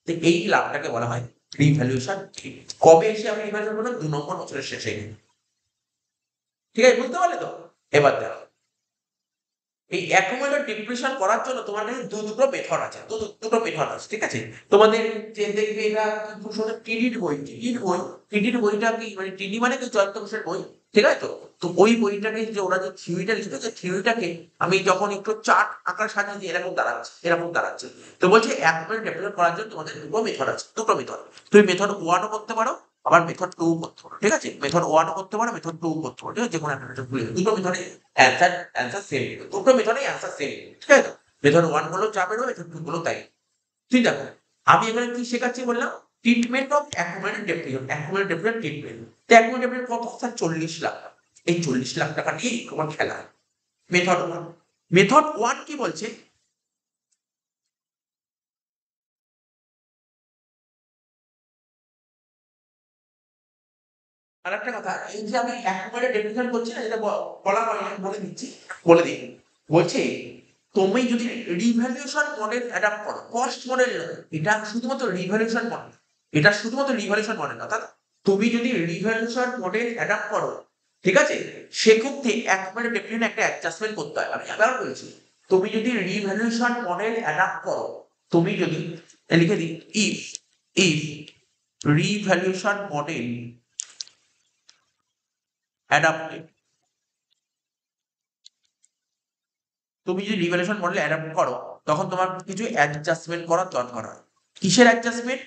তো এই লাভটাকে বলা হয় রিভ্যালুয়েশন। কবে এসে আপনি রিভ্যালুয়েশন করবেন? 2 নম্বর বছরের শেষে। ঠিক আছে? বুঝতে পারলে তো? এবার দেখো, এই অ্যাকুমুলেটেড ডিপ্রিসিয়েশন করার জন্য তোমার কাছে দুটো মেথড আছে। দুটো মেথড আছে। ঠিক আছে? তোমাদের যে দেখবে এটা খুব সুন্দর টিডির বই, টিডির বইটা কি, মানে টিডি মানে কি জয়ন্ত ঘোষের বই। ঠিক আছে তো? তো ওই বইটাকে যে ওরা যে থিওরিটা লিখেছে, থিওরিটাকে আমি যখন একটু চার্ট আকার সাজিয়ে এরকম দাঁড়াচ্ছে। তো বলছে অ্যাকুমুলেটেড ডিপ্রিসিয়েশন করার জন্য তোমাদের দুটো মেথড আছে, দুটো মেথড। তুমি মেথড 1 ও করতে পারো, আবার মেথড 2 করতে পারো। ঠিক আছে? মেথড 1 ও করতে পারো, মেথড 2 করতে পারো। ঠিক আছে? যেকোনো একটা মেথড খুলে দুটো মেথডে অ্যান্সার সেম। দুটো মেথডেই অ্যান্সার সেম। ঠিক আছে? মেথড 1 গুলো যা বেরোবে, মেথড 2 গুলো তাই। ঠিক আছে? আমি এখানে কি শেখাচ্ছি বললাম? Treatment of accumulated treatment. তো অ্যাকুমুলেটেড ডেপ্রিসিয়েশন কত? স্যার 40 লাখ। এই 40 লাখ টাকা নিয়ে তোমার খেলা। মেথড 1, মেথড 1 কি বলছে? আরেকটা কথা, এই যে আমি অ্যাকুমুলেটেড ডেপ্রিসিয়েশন করছি না, যেটা বলা হয়, আমি বলে দিচ্ছি, বলে দিই। বলছে তুমি যদি রিভ্যালুয়েশন মডেল অ্যাডাপ্ট করো, কস্ট মডেল নয়, এটা শুধুমাত্র রিভ্যালুয়েশন মডেল। এটা শুধুমাত্র রিভ্যালুয়েশন মডেল, অর্থাৎ তুমি যদি রিভ্যালুয়েশন মডেল অ্যাডাপ্ট করো, ঠিক আছে, সেক্ষেত্রে অ্যাকুমুলেটেড ডেপ্রিসিয়েশন একটা অ্যাডজাস্টমেন্ট করতে হয়। আমি আবার বলছি, তুমি যদি রিভ্যালুয়েশন মডেল অ্যাডাপ্ট করো, তুমি যদি লিখে দিই ইফ রিভ্যালুয়েশন মডেল অ্যাডাপ্টেড, তুমি যদি রিভ্যালুয়েশন মডেল অ্যাডাপ্ট করো তখন তোমার কিছু অ্যাডজাস্টমেন্ট করার দরকার হয়। কিসের অ্যাডজাস্টমেন্ট?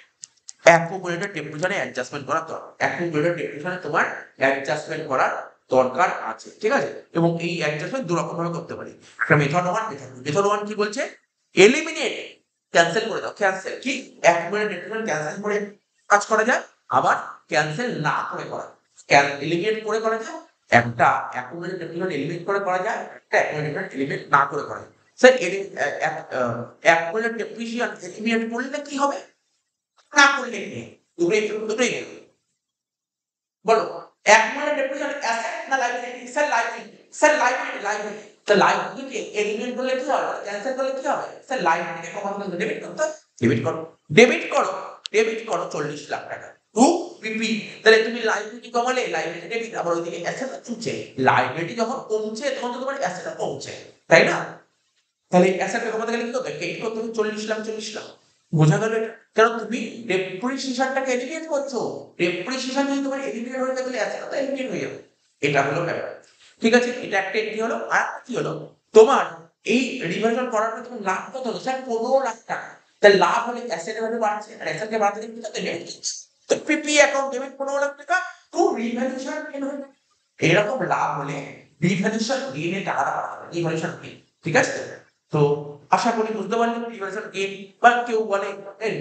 অ্যাকুমুলেটর টেম্পারেচারে অ্যাডজাস্টমেন্ট করার দরকার। অ্যাকুমুলেটর টেম্পারেচারে তোমার অ্যাডজাস্টমেন্ট করার দরকার আছে, ঠিক আছে? এবং এই অ্যাডজাস্টমেন্ট দু রকম ভাবে করতে পারি। একটা মেথড 1, মেথড 1 কি বলছে? এলিমিনেট, ক্যান্সেল করে দাও। ক্যান্সেল কি? অ্যাকুমুলেটর টেম্পারেচার ক্যান্সেল করে কাজ করা যায়, আবার ক্যান্সেল না করে করা, এলিমিনেট করে করা যায়। একটা অ্যাকুমুলেটর টেম্পারেচার এলিমিনেট করে করা যায়, একটা অ্যাকুমুলেটর এলিমিনেট না করে করা যায়। স্যার অ্যাকুমুলেটর টেম্পারেচার এলিমিনেট করলে কি হবে, না করলে কি? দুটোই বলো। অ্যাকুমুলেটর টেম্পারেচার অ্যাসেট না liability? Sir liability. Sir liability. তো লাইবিলিটি এলিমিনেট করলে কি হবে, ক্যান্সেল করলে কি হবে? স্যার লাইবিলিটিকে কমাতে হবে, ডেবিট করতে হবে। ডেবিট করো 40 লাখ টাকা টু পিপি। তাহলে তুমি লাইবিলিটি কমালে, লাইবিলিটি ডেবিট, আবার ওইদিকে অ্যাসেট কমছে। লাইবিলিটি যখন কমছে তখন তো তোমার অ্যাসেট কমছে, তাই না? তাহলে অ্যাসেটকে কমাতে গেলে কি করতে হবে? ক্রেডিট করতে হবে 40 লাখ। বোঝা গেল এটা? কারণ তুমি ডেপ্রিসিয়েশনটাকে এলিমিনেট করছো। ডেপ্রিসিয়েশন যদি তোমার এলিমিনেট হয়ে যায় তাহলে অ্যাসেট তো এলিমিনেট হয়ে যাবে। এটা হলো ব্যাপার, ঠিক আছে? এটা একটা কি হলো। আর কি হলো, তোমার এই রিভার্সাল করার পর তোমার লাভ কত হলো? স্যার 15 লাখ টাকা। তাহলে লাভ হলে অ্যাসেটের ভ্যালু বাড়ছে, আর অ্যাসেটকে বাড়াতে গেলে কি করতে হবে? তো পিপি অ্যাকাউন্ট ডেবিট 15 লাখ টাকা টু রিভ্যালুয়েশন গেইন হলো। এরকম লাভ হলে রিভ্যালুয়েশন গেইনের টাকাটা বাড়াবে, রিভ্যালুয়েশন গেইন, ঠিক আছে? তো আশা করি বুঝতে পারলেন রিভ্যালুয়েশন গেইন। বা কেউ বলে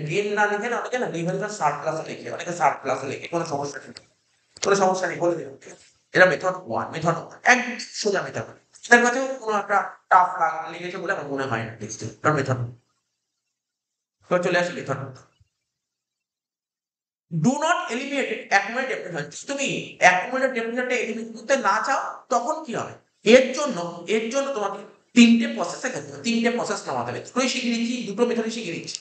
গেইন না লিখে না, অনেকে না রিভ্যালুয়েশন সারপ্লাস লিখে, অনেকে সারপ্লাস লিখে, কোনো সমস্যা নেই, কোনো সমস্যা নেই, বলে দেবেন, ঠিক আছে? এটা মেথড 1, মেথড 1 একদম সোজা মেথড। এর কাছে কোনো একটা টাফ লিখেছে বলে আমার মনে হয় না, ঠিক আছে? কারণ মেথড। তো চলে আসি method. Do not eliminate accumulated temperature. তুমি অ্যাকুমুলেটেড টেম্পারেচারটা এলিমিনেট করতে না চাও তখন কি হবে? এর জন্য তোমাকে তিনটে প্রসেসে খেতে হবে, তিনটে প্রসেস নামাতে হবে। দুটোই শিখে দিচ্ছি, দুটো মেথডই শিখে দিচ্ছি।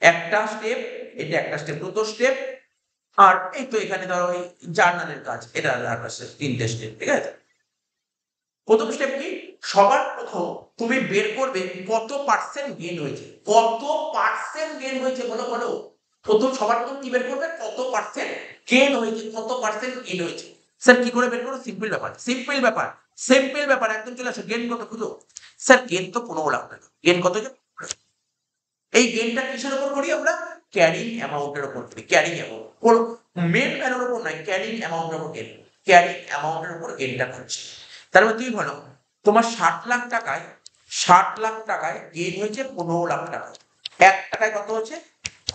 একটা স্টেপ, এটা একটা স্টেপ, দুটো স্টেপ। আর এই তো এখানে ধরো এই জার্নালের কাজ, এটা একটা স্টেপ, তিনটে স্টেপ, ঠিক আছে? প্রথম স্টেপ কি? সবার প্রথম তুমি বের করবে কত পার্সেন্ট গেইন হয়েছে। কত পার্সেন্ট গেইন হয়েছে বলো বলো। সবার প্রথম কি বের করবে? কত পার্সেন্ট গেইন হয়েছে, কত পার্সেন্ট গেইন হয়েছে। স্যার কি করে বের করো? সিম্পল ব্যাপার একদম চলে আসো। গেইন কত খুঁজো। স্যার গেইন তো 15 লাখ টাকা। গেইন কত? এই গেইনটা কিসের উপর করি আমরা? ক্যারিং অ্যামাউন্টের উপর করি। ক্যারিং অ্যামাউন্ট কোন মেন ভ্যালুর উপর নয়, ক্যারিং অ্যামাউন্টের উপর গেইন। ক্যারিং অ্যামাউন্টের উপর গেইনটা করছি। তার মানে তুমি বলো তোমার 60 লাখ টাকায় গেইন হয়েছে 15 লাখ টাকা। 1 টাকায় কত হচ্ছে?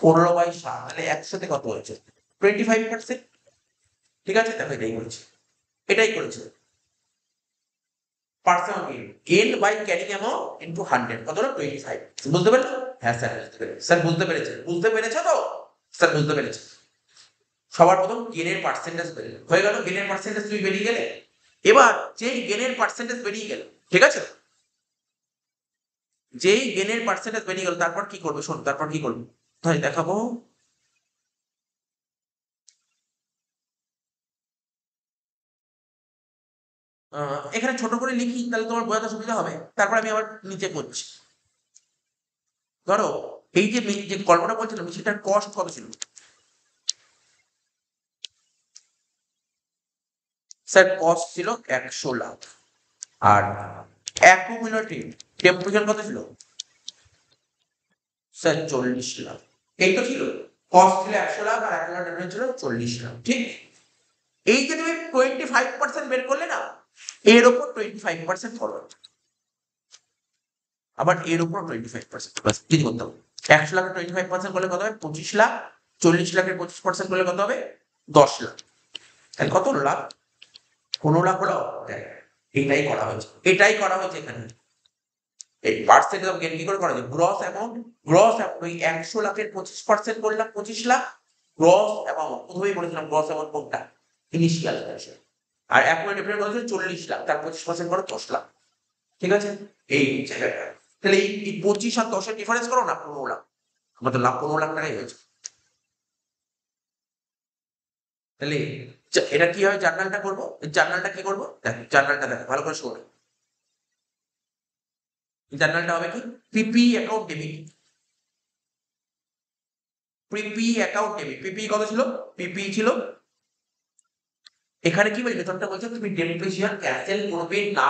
15/7, তাহলে 100 তে কত হয়েছে? 25%, ঠিক আছে? দেখো এটাই করেছে personal gain by carrying amount into 100 কত হলো? 25। বুঝতে পারলে? হ্যাঁ স্যার বুঝতে পেরেছি। স্যার বুঝতে পেরেছো তো? স্যার বুঝতে পেরেছি। সবার প্রথম গেনের পার্সেন্টেজ বেরিয়ে হয়ে গেল। গেনের পার্সেন্টেজ তুমি বেরিয়ে গেলে, এবার যেই গেনের পার্সেন্টেজ বেরিয়ে গেল, ঠিক আছে? যেই গেনের পার্সেন্টেজ বেরিয়ে গেল তারপর কি করবে? শোন তারপর কি করবে তাই দেখাবো। এখানে ছোট করে লিখি তাহলে তোমার বোঝাতে সুবিধা হবে। তারপর আমি আবার নিচে করছি। ধরো এই যে যে গল্পটা বলছিলাম সেটার কস্ট কত ছিল? স্যার কস্ট ছিল 100 লাখ। আর অ্যাকুমুলেটিভ টেম্পারেচার কত ছিল? স্যার 40 লাখ। এই তো ছিল। কস্ট ছিল 100 লাখ আর অ্যাকুমুলেটিভ ছিল 40 লাখ, ঠিক? এই যে তুমি 25% বের করলে না, এর উপর 25% ফলো, আবার এর উপর 25%, বাস কি করতে হবে? 100 লাখের 25% করলে কত হবে? 25 লাখ। 40 লাখের 25% করলে কত হবে? 10 লাখ। তাহলে কত হলো লাভ? 15 লাখ হলো। দেখ, এটাই করা হয়েছে এখানে। এই পার্সেন্টেজ অফ গেইন কি করে করা যায়? গ্রস অ্যামাউন্ট ওই 100 লাখের 25% করলাম 25 লাখ। গ্রস অ্যামাউন্ট প্রথমেই বলেছিলাম গ্রস অ্যামাউন্ট কোনটা? ইনিশিয়াল। আর এখন ডিফারেন্স বলেছে 40 লাখ, তার 25% করো 10 লাখ, ঠিক আছে? এই জায়গাটা। তাহলে এই 25 আর 10 এর ডিফারেন্স করো না, 15 লাখ। আমাদের লাভ 15 লাখ টাকাই হয়েছে। তাহলে এটা কি হয়? জার্নালটা করবো। জার্নালটা কি করবো? দেখ জার্নালটা দেখ ভালো করে শোনো। জার্নালটা হবে কি পিপি অ্যাকাউন্ট ডেবিট, পিপি অ্যাকাউন্ট ডেবিট। পিপি কত ছিল? পিপি ছিল, এখানে কি বলছে মেথডটা বলছে তুমি ডেপ্রিসিয়েশন ক্যান্সেল করবে না,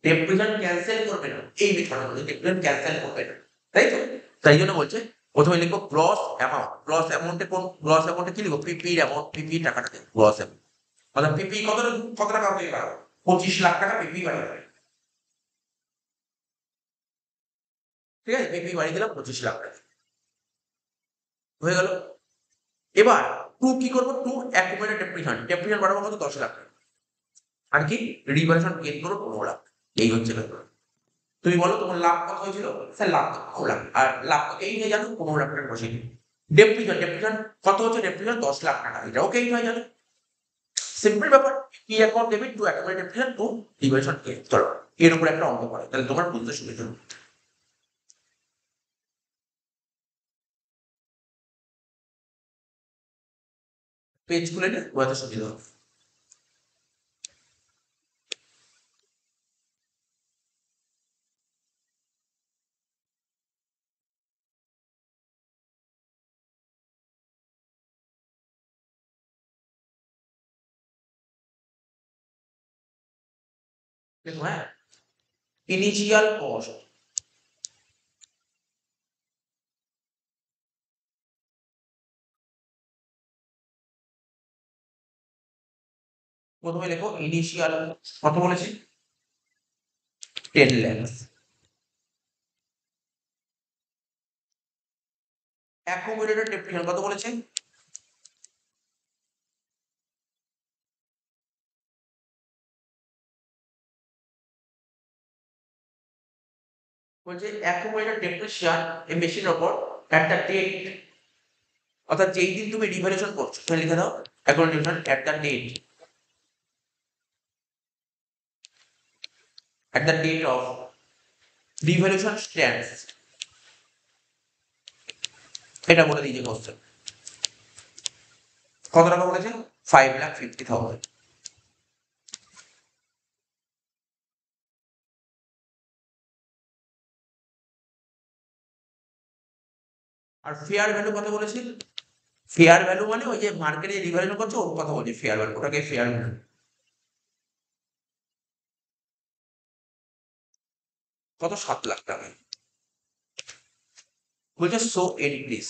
ডেপ্রিসিয়েশন ক্যান্সেল করবে না, এই মেথডটা বলছে ডেপ্রিসিয়েশন ক্যান্সেল করবে না, তাই তো? তাই জন্য বলছে প্রথমে লিখবো গ্রস অ্যামাউন্ট, গ্রস অ্যামাউন্টে কোন গ্রস অ্যামাউন্টে কি লিখবো পিপি অ্যামাউন্ট, পিপি টাকাটা গ্রস অ্যামাউন্ট, মানে পিপি কত টাকা হতে পারে? 25 লাখ টাকা পিপি বাড়ি যাবে, ঠিক আছে? পিপি বাড়ি দিলাম 25 লাখ টাকা, হয়ে গেল। এবার টু কি করবো? টু অ্যাকুমুলেটেড ডেপ্রিসিয়েশন, ডেপ্রিসিয়েশন বাড়াবো কত? 10 লাখ টাকা, আর কি রিভালুয়েশন গেইন করবো 15 লাখ, এই হচ্ছে ব্যাপার। তুমি বলো তোমার লাভ কত হয়েছিল? স্যার লাভ তো 15 লাখ, আর লাভ তো এই হয়ে জানো 15 লাখ টাকা বসে দিই। ডেপ্রিসিয়েশন, ডেপ্রিসিয়েশন কত হচ্ছে? ডেপ্রিসিয়েশন 10 লাখ টাকা, এটাও কেই হয়ে যাবে। সিম্পল ব্যাপার, কি account debit to account depreciation to revaluation gain. চলো এর উপর একটা অঙ্ক করে, তাহলে তোমার বুঝতে সুবিধা হবে। পেজ খুলে নিয়ে বোঝাতে সুবিধা হবে। দেখো হ্যাঁ, ইনিশিয়াল কস্ট, প্রথমে লেখো ইনিশিয়াল কত বলেছি? 10 লাখ। অ্যাকুমুলেটেড ডেপ্রিসিয়েশন কত বলেছে? বলছে অ্যাকুমুলেটেড ডেপ্রিসিয়েশন এই মেশিনের উপর একটা ডেট, অর্থাৎ যেই দিন তুমি রিভ্যালুয়েশন করছো সেটা লিখে দাও accumulation at the date of revaluation stands, এটা বলে দিয়েছে কোশ্চেন। কত টাকা বলেছে? 5,50,000। আর ফেয়ার ভ্যালু কত বলেছে? ফেয়ার ভ্যালু মানে ওই যে মার্কেটে রিভ্যালুয়েশন করছে ওর কথা বলছে, ফেয়ার ভ্যালু, ওটাকে ফেয়ার ভ্যালু। কত? 7 লাখ টাকা। বলছে সো এন্ট্রিস,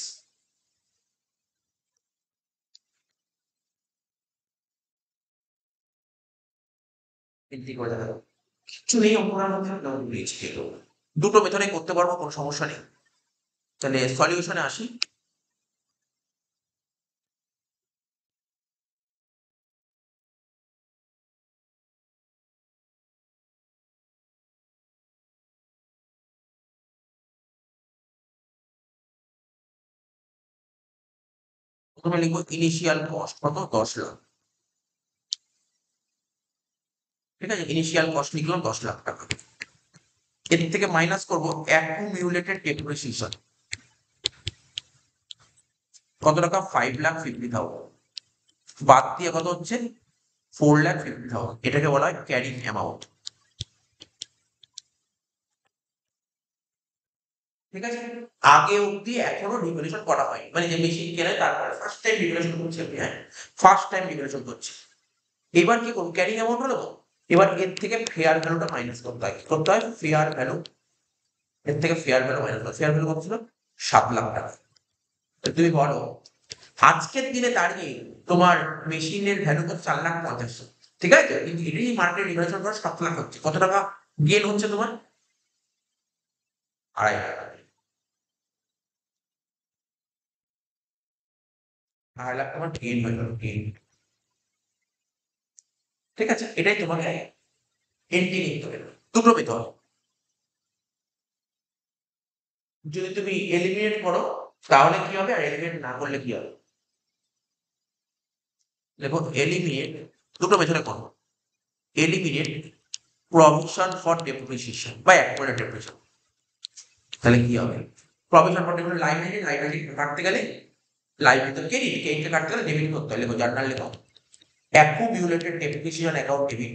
এন্ট্রি করে দেখাবো, কিছু নেই অঙ্কটার মধ্যে, আমি দিয়েছি এগুলো। দুটো মেথডে করতে পারবো, কোনো সমস্যা নেই। তাহলে সলিউশনে আসি। প্রথমে লিখবো ইনিশিয়াল কস্ট কত? 10 লাখ, ঠিক আছে? ইনিশিয়াল কস্ট লিখলাম 10 লাখ টাকা। এর থেকে মাইনাস করবো অ্যাকুমুলেটেড ডেপ্রিসিয়েশন, কত টাকা? 5,50,000। বাদ দিয়ে কত হচ্ছে? 4,50,000। এটাকে বলা হয় ক্যারিং অ্যামাউন্ট, ঠিক আছে? আগে অব্দি এখনো রিভ্যালুয়েশন করা হয়, মানে যে মেশিন কেনে তারপরে ফার্স্ট টাইম রিভ্যালুয়েশন করছে আমি, হ্যাঁ ফার্স্ট টাইম রিভ্যালুয়েশন করছি। এবার কি করবো? ক্যারিং অ্যামাউন্ট হলো তো, এবার এর থেকে ফেয়ার ভ্যালুটা মাইনাস করতে হয়, কি করতে হয়? ফেয়ার ভ্যালু, এর থেকে ফেয়ার ভ্যালু মাইনাস করতে, ফেয়ার ভ্যালু কত ছিল? 7 লাখ টাকা। তুমি বলো আজকের দিনে দাঁড়িয়ে তোমার মেশিনের ভ্যালু কত? 4,50,000, ঠিক আছে? কিন্তু এটাই মার্কেট রিভ্যালুয়েশন করে 7 লাখ হচ্ছে, কত টাকা গেন হচ্ছে তোমার? 2,500 টাকা। 2,500,000 তোমার গেন হয়ে গেল, গেন, ঠিক আছে? এটাই তোমাকে এন্ট্রি নিতে হবে। দুটো মেথড, যদি তুমি এলিমিনেট করো তাহলে কি হবে, আর এলিমিনেট না করলে কি হবে? দেখো এলিমিনেট, দুটো মেথডে করো। এলিমিনেট প্রভিশন ফর ডেপ্রিসিয়েশন বা অ্যাকুমুলেটেড ডেপ্রিসিয়েশন, তাহলে কি হবে? প্রভিশন ফর ডেপ্রিসিয়েশন লাইবিলিটি কাটতে গেলে, লাইবিলিটি তো ক্রেডিট, ক্রেডিট কাটতে গেলে ডেবিট করতে হয়, লেখো জার্নাল লেখো অ্যাকুমুলেটেড ডেপ্রিসিয়েশন অ্যাকাউন্ট ডেবিট,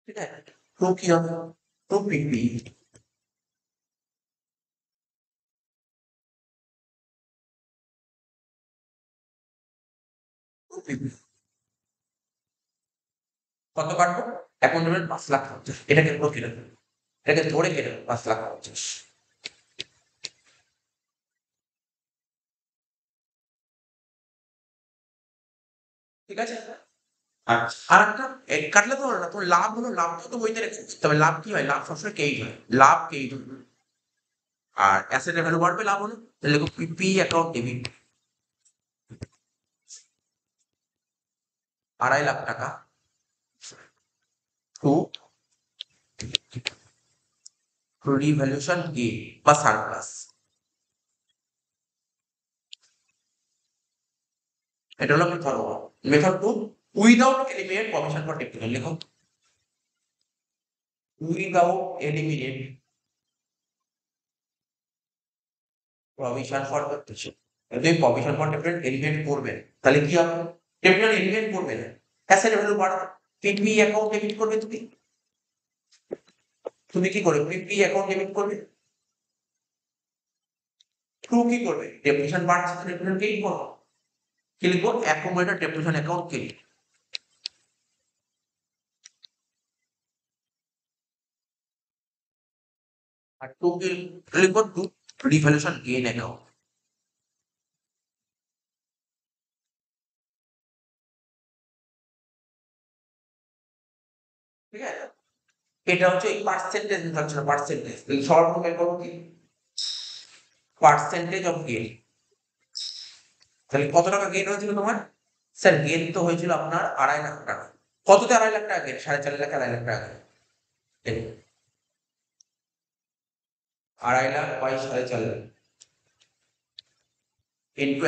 ঠিক আছে, টু কি হবে, টু পিপি, টু পিপি কত কাটবো, এখন ধরবেন 5,50,000, এটাকে পুরো কেটে দেবেন, এটাকে ধরে কেটে দেবেন 5,50,000। ঠিক আছে, আচ্ছা আর একটা কাটলে তো হলো না, তোর লাভ হলো, লাভটা তো বইতে রেখে দিতে হবে। লাভ কি হয়, লাভ সবসময় কেই হয়, লাভ কেই হয়। আর অ্যাসেটের ভ্যালু বাড়বে, লাভ হলো, তাহলে লিখো পিপি অ্যাকাউন্ট ডেবিট 2.5 লাখ টাকা টু রিভ্যালুয়েশন গেইন বা সারপ্লাস। এটা হলো method one. Method two, without eliminate provision for technical, লিখো without eliminate provision for technical. তুমি প্রভিশন ফর টেকনিক্যাল এলিমিনেট করবে, তাহলে কি হবে, টেকনিক্যাল এলিমিনেট করবে না, অ্যাসেট ভ্যালু বাড়বে, পিপি অ্যাকাউন্ট ডেবিট করবে, তুমি তুমি কি করবে, পিপি অ্যাকাউন্ট ডেবিট করবে, টু কি করবে, ডেপ্রিসিয়েশন বাড়ছে তো ডেপ্রিসিয়েশন কেই করো, কি লিখবো, অ্যাকুমুলেটেড ডেপ্রিসিয়েশন অ্যাকাউন্ট ক্রেডিট। আর টু কি লিখবো, টু রিভ্যালুয়েশন গেইন অ্যাকাউন্ট। ঠিক আছে, এটা হচ্ছে এই পার্সেন্টেজ হচ্ছে না, পার্সেন্টেজ সবার বের করবো কি, পার্সেন্টেজ অফ গেইন। তাহলে কত টাকা গেইন হয়েছিল তোমার, স্যার গেইন তো হয়েছিল আপনার 2.5 লাখ টাকা। কততে 2.5 লাখ টাকা গেইন, 4.5 লাখ, 2.5 লাখ টাকা gain, 2.5 lakh by 4.5 lakh into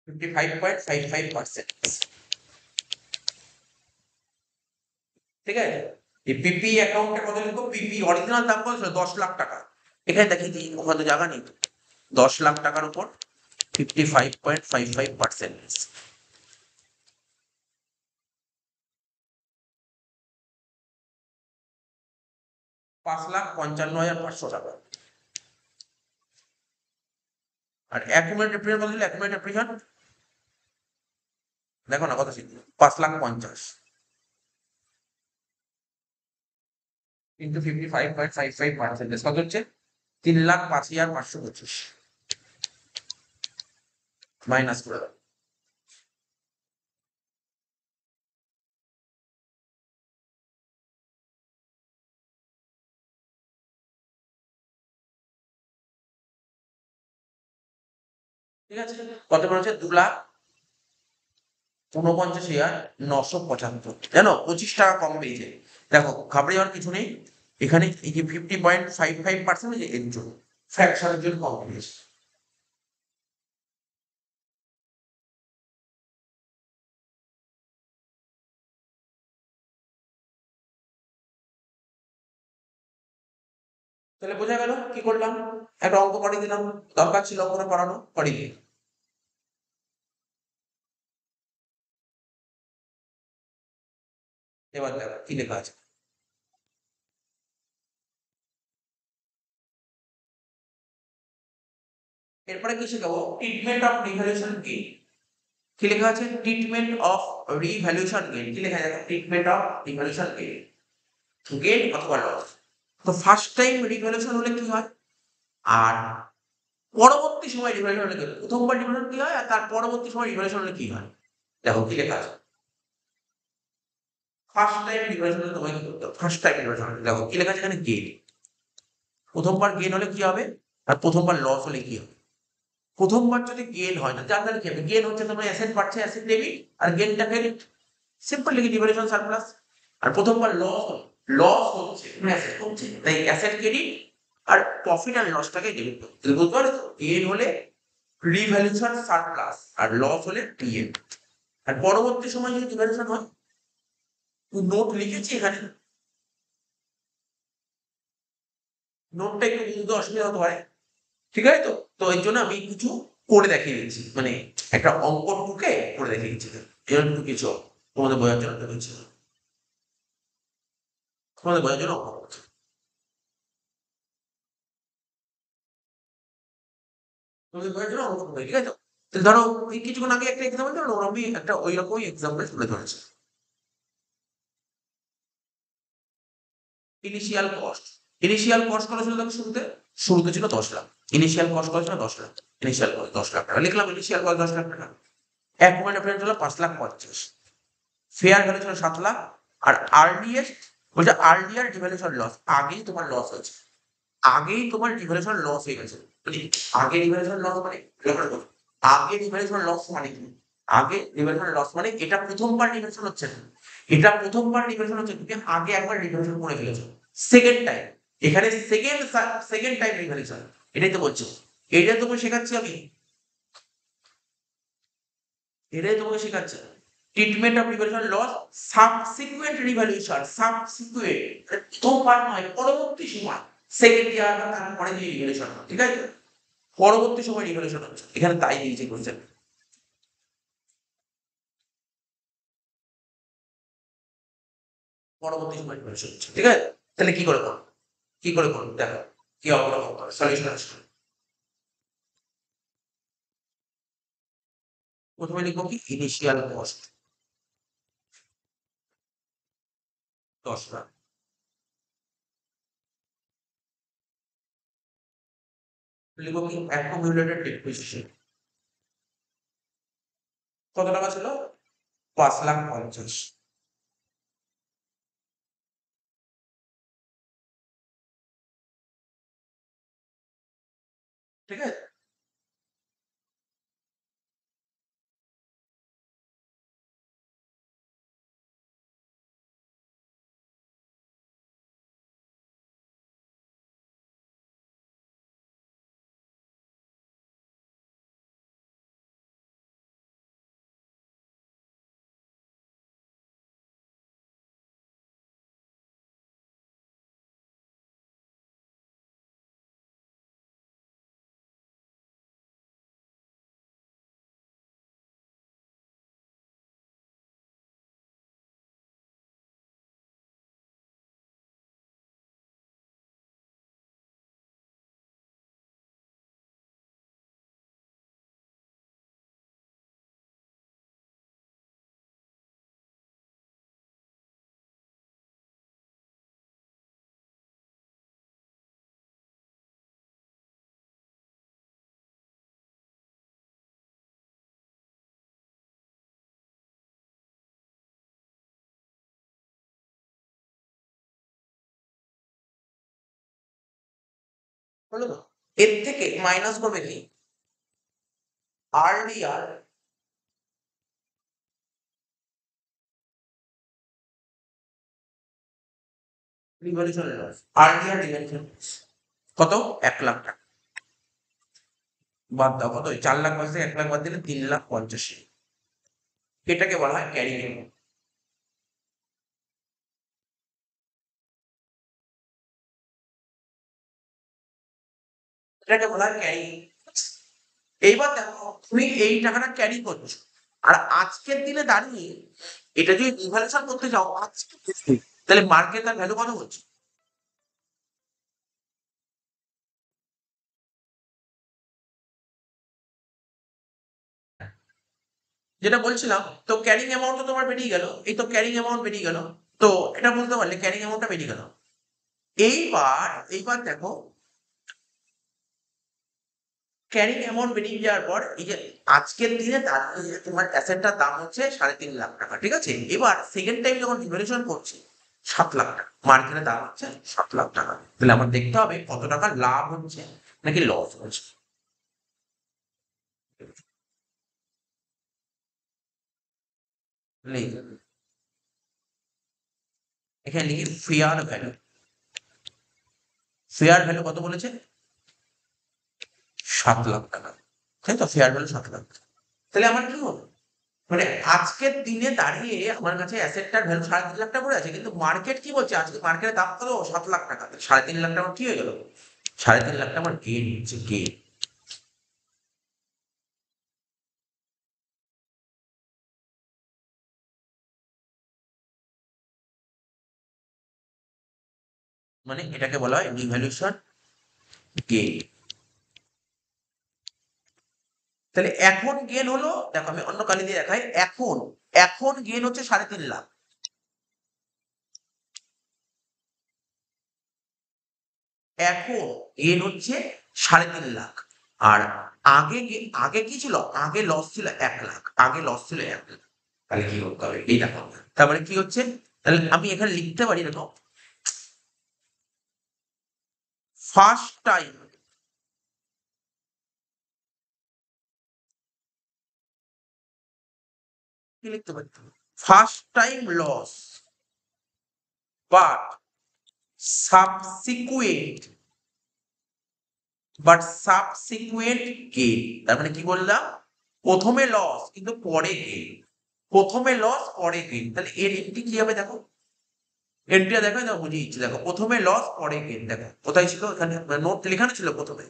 55.55%। ঠিক আছে, এই পিপি অ্যাকাউন্টে কত লিখবো, পিপি অরিজিনাল দাম কত ছিল, 10 লাখ টাকা। এখানে দেখিয়ে দিই, ওখানে জায়গা নেই, 10 লাখ টাকার উপর 55.55%, 5,55,500 টাকা। আর অ্যাকুমুলেটেড প্রিমিয়াম কত ছিল, অ্যাকুমুলেটেড প্রিমিয়াম দেখো না কত ছিল, 5,50,000 ইন্টু 55.55%, কত হচ্ছে, 3,05,525 মাইনাস করে দাও। ঠিক আছে, কত বলেছে, 2,49,975, জানো 25 টাকা কম পেয়েছে। দেখো ঘাবড়ে যাওয়ার কিছু নেই, এখানে এই যে 50.55% যে এর জন্য, ফ্র্যাকশনের জন্য কম পেয়েছে। তাহলে বোঝা গেল কি করলাম, একটা অঙ্ক করিয়ে দিলাম, দরকার ছিল অঙ্কটা করানো, করিয়ে দিই। এবার দেখো কি লেখা আছে, এরপরে কি শেখাবো, ট্রিটমেন্ট অফ রিভ্যালুয়েশন গেইন। কি লেখা আছে, ট্রিটমেন্ট অফ রিভ্যালুয়েশন গেইন, কি লেখা আছে, treatment of revaluation gain, gain অথবা লস। তো ফার্স্ট টাইম রিভ্যালুয়েশন হলে কি হয়, আর পরবর্তী সময় রিভ্যালুয়েশন হলে কি হয়, প্রথমবার রিভ্যালুয়েশন কি হয় আর তার পরবর্তী সময় রিভ্যালুয়েশন হলে কি হয়। দেখো কি লেখা আছে, ফার্স্ট টাইম রিভ্যালুয়েশন হলে তোমাকে কি করতে হবে, ফার্স্ট টাইম রিভ্যালুয়েশন দেখো কি লেখা আছে এখানে, গেইন। প্রথমবার গেইন হলে কি হবে, আর প্রথমবার লস হলে কি হবে। প্রথমবার যদি গেইন হয় না, যার দ্বারা কি হবে, গেইন হচ্ছে তোমার অ্যাসেট বাড়ছে, অ্যাসেট ডেবিট, আর গেইনটা ক্রেডিট, সিম্পল লিখি রিভ্যালুয়েশন সারপ্লাস। আর প্রথমবার লস হচ্ছে অ্যাসেট হচ্ছে, তাই অ্যাসেট ক্রেডিট, আর প্রফিট আর লসটাকে ডেবিট করতে হবে। বুঝতে পারছো, গেইন হলে রিভ্যালুয়েশন সারপ্লাস আর লস হলে পিএম। আর পরবর্তী সময় যদি রিভ্যালুয়েশন হয়, নোট লিখেছি এখানে, নোটটা একটু বুঝতে অসুবিধা হতে পারে, ঠিক আছে তো, তো এর জন্য আমি কিছু করে দেখিয়ে দিচ্ছি, মানে একটা অঙ্ক টুকে করে দেখিয়ে দিচ্ছি, এরকম একটু কিছু তোমাদের বোঝার জন্য বলছি, তোমাদের বোঝার জন্য অঙ্ক করছি। তোমাদের বোঝার জন্য অঙ্ক করছি, ঠিক আছে? তো ধরো এই কিছুক্ষণ আগে একটা এক্সাম্পল দিলাম, আমি একটা ওই রকমই এক্সাম্পল তুলে ধরেছি। ইনিশিয়াল কস্ট, ইনিশিয়াল কস্ট কত ছিল দেখো শুরুতে? শুরুতে ছিল 10 লাখ। ইনিশিয়াল কস্ট কত ছিল? 10 লাখ। ইনিশিয়াল কস্ট 10 লাখ টাকা লিখলাম, ইনিশিয়াল কস্ট 10 লাখ টাকা। এক পয়েন্ট ফ্রেন্ড হলো 5,50,000। ফেয়ার ভ্যালু ছিল 7 লাখ। আর আর্লিয়েস্ট বলছে আর্লিয়ার ডিভ্যালুয়েশন লস, আগেই তোমার লস হয়েছে, আগেই তোমার ডিভ্যালুয়েশন লস হয়ে গেছে। মানে আগে ডিভ্যালুয়েশন লস মানে লক্ষ্য করো, আগে ডিভ্যালুয়েশন লস মানে কি? আগে ডিভ্যালুয়েশন লস মানে এটা প্রথমবার ডিভ্যালুয়েশন হচ্ছে না, এটা প্রথমবার ডিভ্যালুয়েশন হচ্ছে, তুমি আগে একবার ডিভ্যালুয়েশন করে ফেলেছো, সেকেন্ড টাইম, এখানে সেকেন্ড টাইম ডিভ্যালুয়েশন, এটাই তো বলছো, এটাই তোমাকে শেখাচ্ছি আমি, এটাই তোমাকে শেখাচ্ছি। Treatment of revaluation loss, subsequent revaluation, subsequent প্রথমবার নয়, পরবর্তী সময়, সেকেন্ড ইয়ার বা তারপরে যে রিভ্যালুয়েশন, ঠিক আছে? পরবর্তী সময় রিভ্যালুয়েশন হচ্ছে, এখানে তাই দিয়েছে কোশ্চেন, পরবর্তী সময় রিভ্যালুয়েশন হচ্ছে, ঠিক আছে? তাহলে কি করে করো, কি করে করো দেখো, কি অবলম্বন করো, সলিউশন আসবে। প্রথমে লিখবো কি, ইনিশিয়াল কস্ট 10 লাখ, লিখবো কি অ্যাকুমুলেটেড ডেপ্রিসিয়েশন কত টাকা ছিল? 5,50,000। ঠিক আছে? হলো তো? এর থেকে মাইনাস করবে কি, RDR revolution loss, RDR revolution কত? 1 লাখ টাকা। বাদ দাও কত, 4 লাখ বাদ থেকে 1 লাখ বাদ দিলে 3,85,000। এটাকে বলা হয় ক্যারি অ্যামাউন্ট, এটাকে বলা হয় ক্যারি। এইবার দেখো তুমি এই টাকাটা ক্যারি করছো, আর আজকের দিনে দাঁড়িয়ে এটা যদি রিভ্যালুয়েশন করতে যাও আজকে, তাহলে মার্কেট তার ভ্যালু কত হচ্ছে? যেটা বলছিলাম, তো ক্যারিং অ্যামাউন্ট তো তোমার বেরিয়ে গেল, এই তো ক্যারিং অ্যামাউন্ট বেরিয়ে গেল, তো এটা বুঝতে পারলে ক্যারিং অ্যামাউন্টটা বেরিয়ে গেল। এইবার দেখো, ক্যারিং অ্যামাউন্ট বেরিয়ে যাওয়ার পর এই যে আজকের দিনে দাঁড়িয়ে তোমার অ্যাসেটটার দাম হচ্ছে 3.5 লাখ টাকা, ঠিক আছে? এবার সেকেন্ড টাইম যখন ইভ্যালুয়েশন করছি 7 লাখ টাকা, মার্কেটের দাম হচ্ছে 7 লাখ টাকা, তাহলে আমার দেখতে হবে কত টাকা লাভ হচ্ছে নাকি লস হচ্ছে। লিখে, এখানে লিখি ফেয়ার ভ্যালু, ফেয়ার ভ্যালু কত বলেছে? 7 লাখ টাকা, তাই তো? Fair value 7 lakh. তাহলে আমার কি হলো, মানে আজকের দিনে দাঁড়িয়ে আমার কাছে অ্যাসেটটার ভ্যালু 3.5 লাখ টাকা পড়ে আছে, কিন্তু মার্কেট কি বলছে, আজকে মার্কেটের দাম কত? 7 লাখ টাকা। 3.5 লাখ টাকা আমার কি হয়ে গেল? 3.5 লাখ টাকা আমার গেইন হচ্ছে, গেইন। মানে এটাকে বলা হয় রিভ্যালুয়েশন গেইন। তাহলে এখন গেন হলো, দেখো আমি অন্য কালি দিয়ে দেখাই, এখন এখন গেন হচ্ছে 3.5 লাখ। এখন গেন হচ্ছে 3.5 লাখ। আর আগে কি ছিল, আগে লস ছিল 1 লাখ, আগে লস ছিল 1 লাখ। তাহলে কি করতে হবে এই দেখো, তারপরে কি হচ্ছে, তাহলে আমি এখানে লিখতে পারি, দেখো ফার্স্ট টাইম, কি লিখতে পারি, first time loss but subsequent gain. তার মানে কি বললাম, প্রথমে লস কিন্তু পরে গেইন, প্রথমে লস পরে গেইন। তাহলে এর এন্ট্রি কি হবে দেখো, এন্ট্রিটা দেখো, দেখো বুঝিয়ে দিচ্ছি, দেখো প্রথমে লস পরে গেইন, দেখো কোথায় ছিল, এখানে নোট লেখানো ছিল প্রথমে,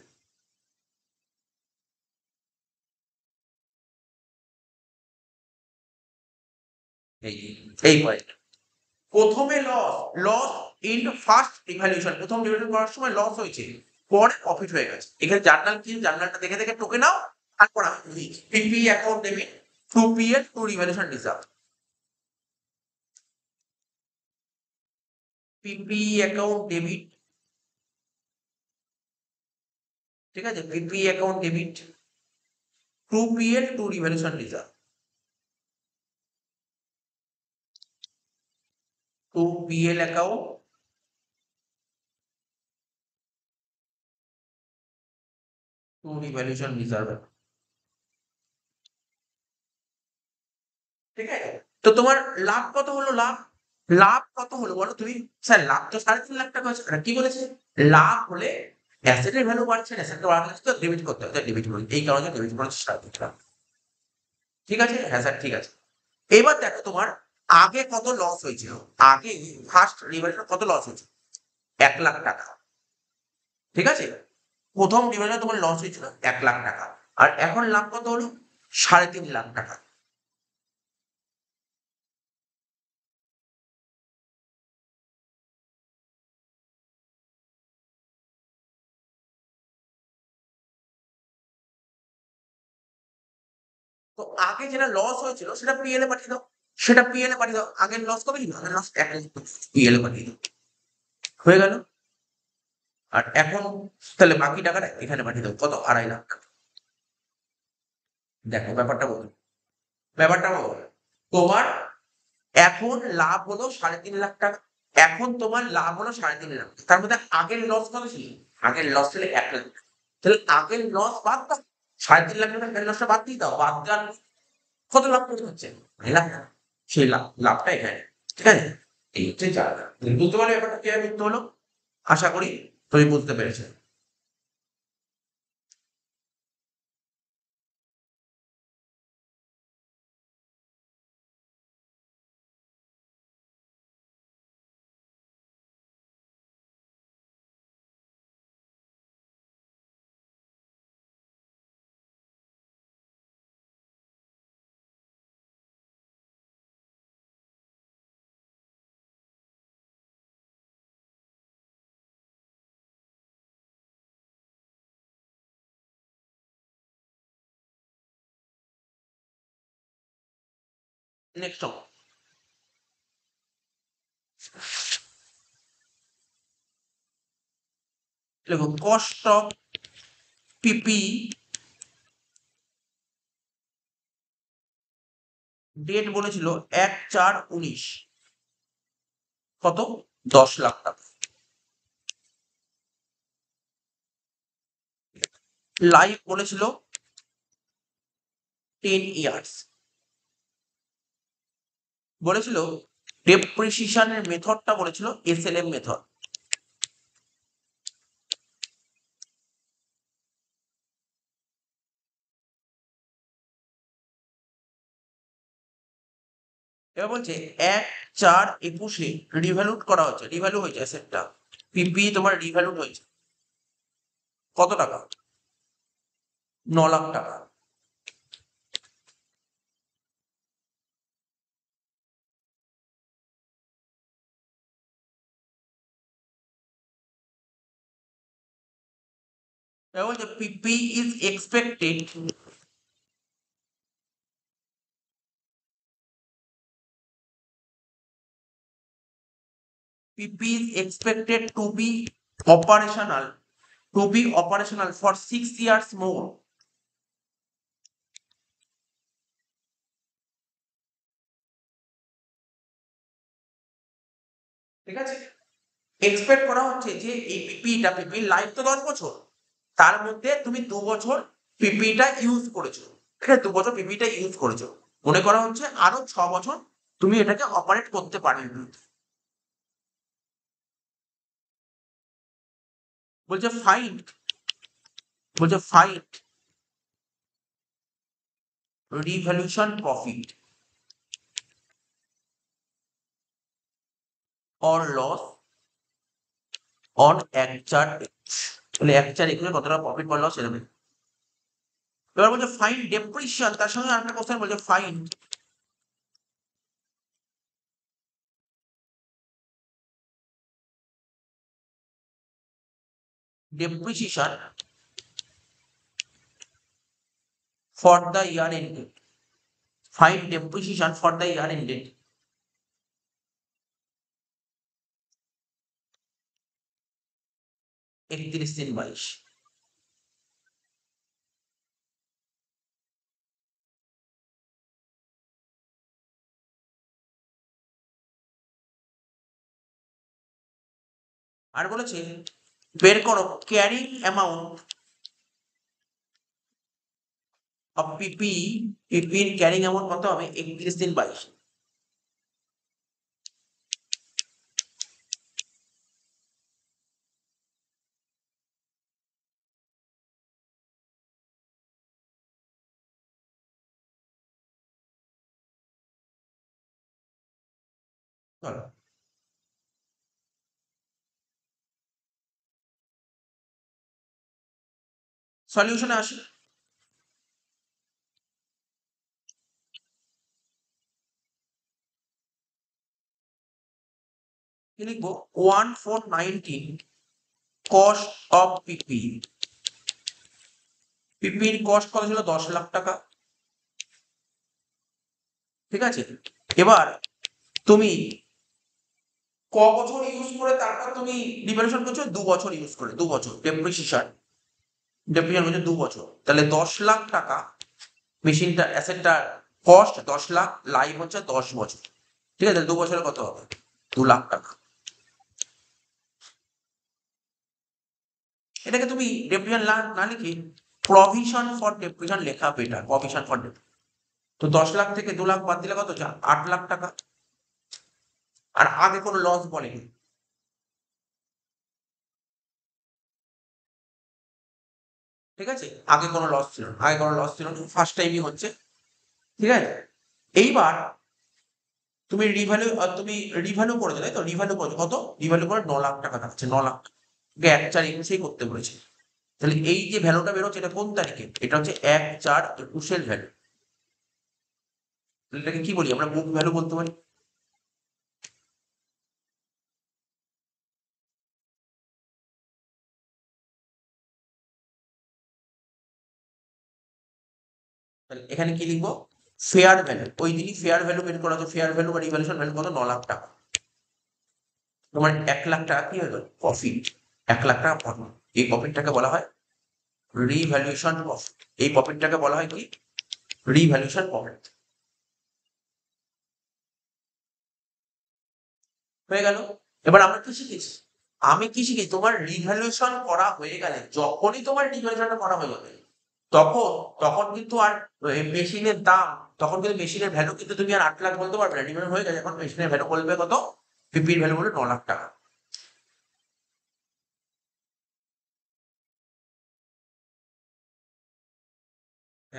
এই এই পয়েন্ট, প্রথমে loss, loss in first revaluation, প্রথম রিভ্যালুয়েশন করার সময় লস হয়েছে, পরে প্রফিট হয়ে গেছে। এখানে জার্নাল কি, জার্নালটা দেখে দেখে টুকে নাও, তারপর আমি PP account debit to PL to revaluation reserve, PP account debit, ঠিক আছে, PP account debit to PL to revaluation reserve, to PL account to revaluation reserve, ঠিক আছে। তো তোমার লাভ কত হলো, লাভ, লাভ কত হলো বলো তুমি, স্যার লাভ তো 3.5 লাখ টাকা হয়েছে, কি বলেছে, লাভ হলে অ্যাসেটের ভ্যালু বাড়ছে, অ্যাসেটটা বাড়ালে তো ডেবিট করতে হবে, ডেবিট করি, এই কারণে ডেবিট করেছে 3.5 লাখ, ঠিক আছে, হ্যাঁ স্যার ঠিক আছে। এবার দেখো তোমার আগে কত লস হয়েছিল, আগে ফার্স্ট রিভ্যালুয়েশন কত লস হয়েছে, 1 লাখ টাকা, ঠিক আছে, প্রথম রিভ্যালুয়েশনে তোমার লস হয়েছিল 1 লাখ টাকা, আর এখন লাভ কত হলো, 3.5 লাখ টাকা। তো আগে যেটা লস হয়েছিল সেটা পিএল এ পাঠিয়ে দাও, সেটা পিএল এ পাঠিয়ে দাও, আগের লস কত ছিল, আগের লস 1 লাখ, পিএল এ পাঠিয়ে দাও, হয়ে গেল। আর এখন তাহলে বাকি টাকাটা এখানে পাঠিয়ে দাও, কত, 2.5 লাখ। দেখো ব্যাপারটা বলো, ব্যাপারটা বলো, তোমার এখন লাভ হলো 3.5 লাখ টাকা, এখন তোমার লাভ হলো 3.5 লাখ, তার মধ্যে আগের লস কত ছিল, আগের লস ছিল 1 লাখ, তাহলে আগের লস বাদ দাও, 3.5 লাখ টাকা আগের লসটা বাদ দিয়ে দাও, বাদ দেওয়ার কত লাভ করতে হচ্ছে, 2.5 লাখ টাকা। সেই লাভটা এখানে, ঠিক আছে, এই হচ্ছে জায়গা। বুঝতে পারলে ব্যাপারটা কিভাবে করতে হলো, আশা করি তুমি বুঝতে পেরেছো। নেক্সট, দেখো কস্ট অফ পিপি ডেট বলেছিল 1/4/19, কত, 10 লাখ টাকা, লাইভ বলেছিল 10 ইয়ার্স, বলেছিল ডেপ্রিসিয়েশনের মেথডটা বলেছিল এসএলএম মেথড। এবার বলছে 1/4/21 রিভ্যালুট করা হচ্ছে, রিভ্যালু হয়েছে অ্যাসেটটা, পিপি তোমার রিভ্যালুট হয়েছে কত টাকা, 9 লাখ টাকা। এবং যে PP is expected PP is expected to be operational for 6 years more. ঠিক আছে, এক্সপেক্ট করা হচ্ছে যে এই পিপি লাইফ তো 10 বছর, তার মধ্যে তুমি 2 বছর পিপিটা ইউজ করেছো। ঠিক আছে, 2 বছর পিপিটা ইউজ করেছো, মনে করা হচ্ছে আরো 6 বছর তুমি এটাকে অপারেট করতে পারবে। বলছে find find revaluation profit or loss on একচার, মানে একচার এখানে কতটা প্রফিট বা লস এরকম। এবার বলছে ফাইন্ড ডেপ্রিসিয়েশন, তার সঙ্গে আরেকটা কোশ্চেন বলছে find depreciation for the year ended. Find depreciation for the year ended. একত্রিশ তিন বাইশ। আর বলেছে বের করো ক্যারিং অ্যামাউন্ট অফ পিপি, পিপির ক্যারিং অ্যামাউন্ট কত হবে 31 দিন 22। চলো সলিউশনে আসি। কি লিখবো 1419 কস্ট অফ পিপি। পিপির কস্ট কত ছিল 10 লাখ টাকা। ঠিক আছে, এবার তুমি ক বছর ইউজ করে তারপর তুমি ডিভ্যালুয়েশন করছো 2 বছর ইউজ করে, 2 বছর ডেপ্রিসিয়েশন হচ্ছে 2 বছর, তাহলে 10 লাখ টাকা মেশিনটা অ্যাসেটটা কস্ট 10 লাখ, লাইফ হচ্ছে 10 বছর। ঠিক আছে, 2 বছরে কত হবে 2 লাখ টাকা। এটাকে তুমি ডেপ্রিসিয়েশন না লিখে প্রভিশন ফর ডেপ্রিসিয়েশন লেখা বেটার, প্রভিশন ফর ডেপ্রিসিয়েশন। তো 10 লাখ থেকে 2 লাখ বাদ দিলে কত যা 8 লাখ টাকা। আর আগে কোনো লস বলেনি। ঠিক আছে, আগে কোনো লস ছিল না, ফার্স্ট টাইমই হচ্ছে। ঠিক আছে, এইবার তুমি রিভ্যালু করেছো তাই তো, রিভ্যালু করেছো কত, রিভ্যালু করে 9 লাখ টাকা থাকছে, 9 লাখ। এক চার একুশেই করতে বলেছে। তাহলে এই যে ভ্যালুটা বেরোচ্ছে এটা কোন তারিখে, এটা হচ্ছে 1/4/21 ভ্যালু। এটাকে কি বলি আমরা, বুক ভ্যালু বলতে পারি। তাহলে এখানে কি লিখবো ফেয়ার ভ্যালু, ওই দিনই ফেয়ার ভ্যালু বের করা হচ্ছে, ফেয়ার ভ্যালু বা রিভ্যালুয়েশন ভ্যালু কত 9 লাখ টাকা। তোমার 1 লাখ টাকা কি হলো প্রফিট, 1 লাখ টাকা প্রফিট। এই প্রফিটটাকে বলা হয় রিভ্যালুয়েশন প্রফিট, এই প্রফিটটাকে বলা হয় কি রিভ্যালুয়েশন প্রফিট। হয়ে গেল। এবার আমরা কি শিখেছি, আমি কি শিখেছি, তোমার রিভ্যালুয়েশন করা হয়ে গেলে, যখনই তোমার রিভ্যালুয়েশনটা করা হয়ে যাবে তখন তখন কিন্তু আর মেশিনের দাম, তখন কিন্তু মেশিনের ভ্যালু কিন্তু তুমি আর 8 লাখ বলতে পারবে না, রিভ্যালু হয়ে গেছে, এখন মেশিনের ভ্যালু বলবে কত, পিপির ভ্যালু বলবে 9 লাখ টাকা।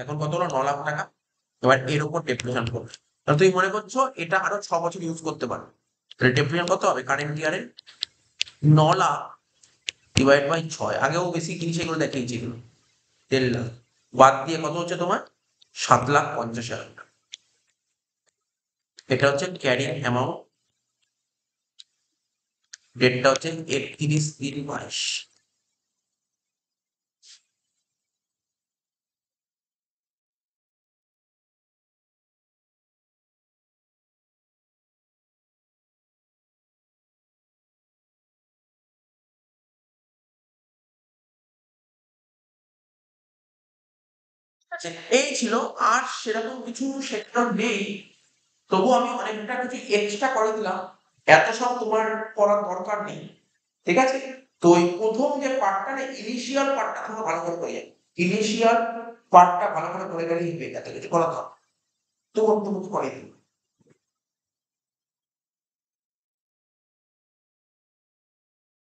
এখন কত হলো 9 লাখ টাকা। এবার এর উপর ডেপ্রিসিয়েশন করবে, তাহলে তুমি মনে করছো এটা আরো 6 বছর ইউজ করতে পারো, তাহলে ডেপ্রিসিয়েশন কত হবে কারেন্ট ইয়ারে 9 লাখ ডিভাইড বাই 6, আগেও বেশি জিনিস এগুলো দেখিয়েছি এগুলো, 1.5 লাখ বাদ দিয়ে কত হচ্ছে তোমার 7,50,000 টাকা। এটা হচ্ছে ক্যারিং অ্যামাউন্ট, ডেটটা হচ্ছে 31 দিন 22। আছে। এই ছিল, আর সেরকম কিছু শেখানোর নেই। তবুও আমি অনেকটা কিছু এক্সট্রা করে দিলাম। এত সব তোমার করার দরকার নেই। ঠিক আছে? তো ওই ১ম যে পার্টটা না, ইনিশিয়াল পার্টটা তোমার ভালো করে করে যাবে। ইনিশিয়াল পার্টটা ভালো করে করে গেলেই হবে। এত কিছু করার দরকার। তো তুমি করিয়ে দিবে।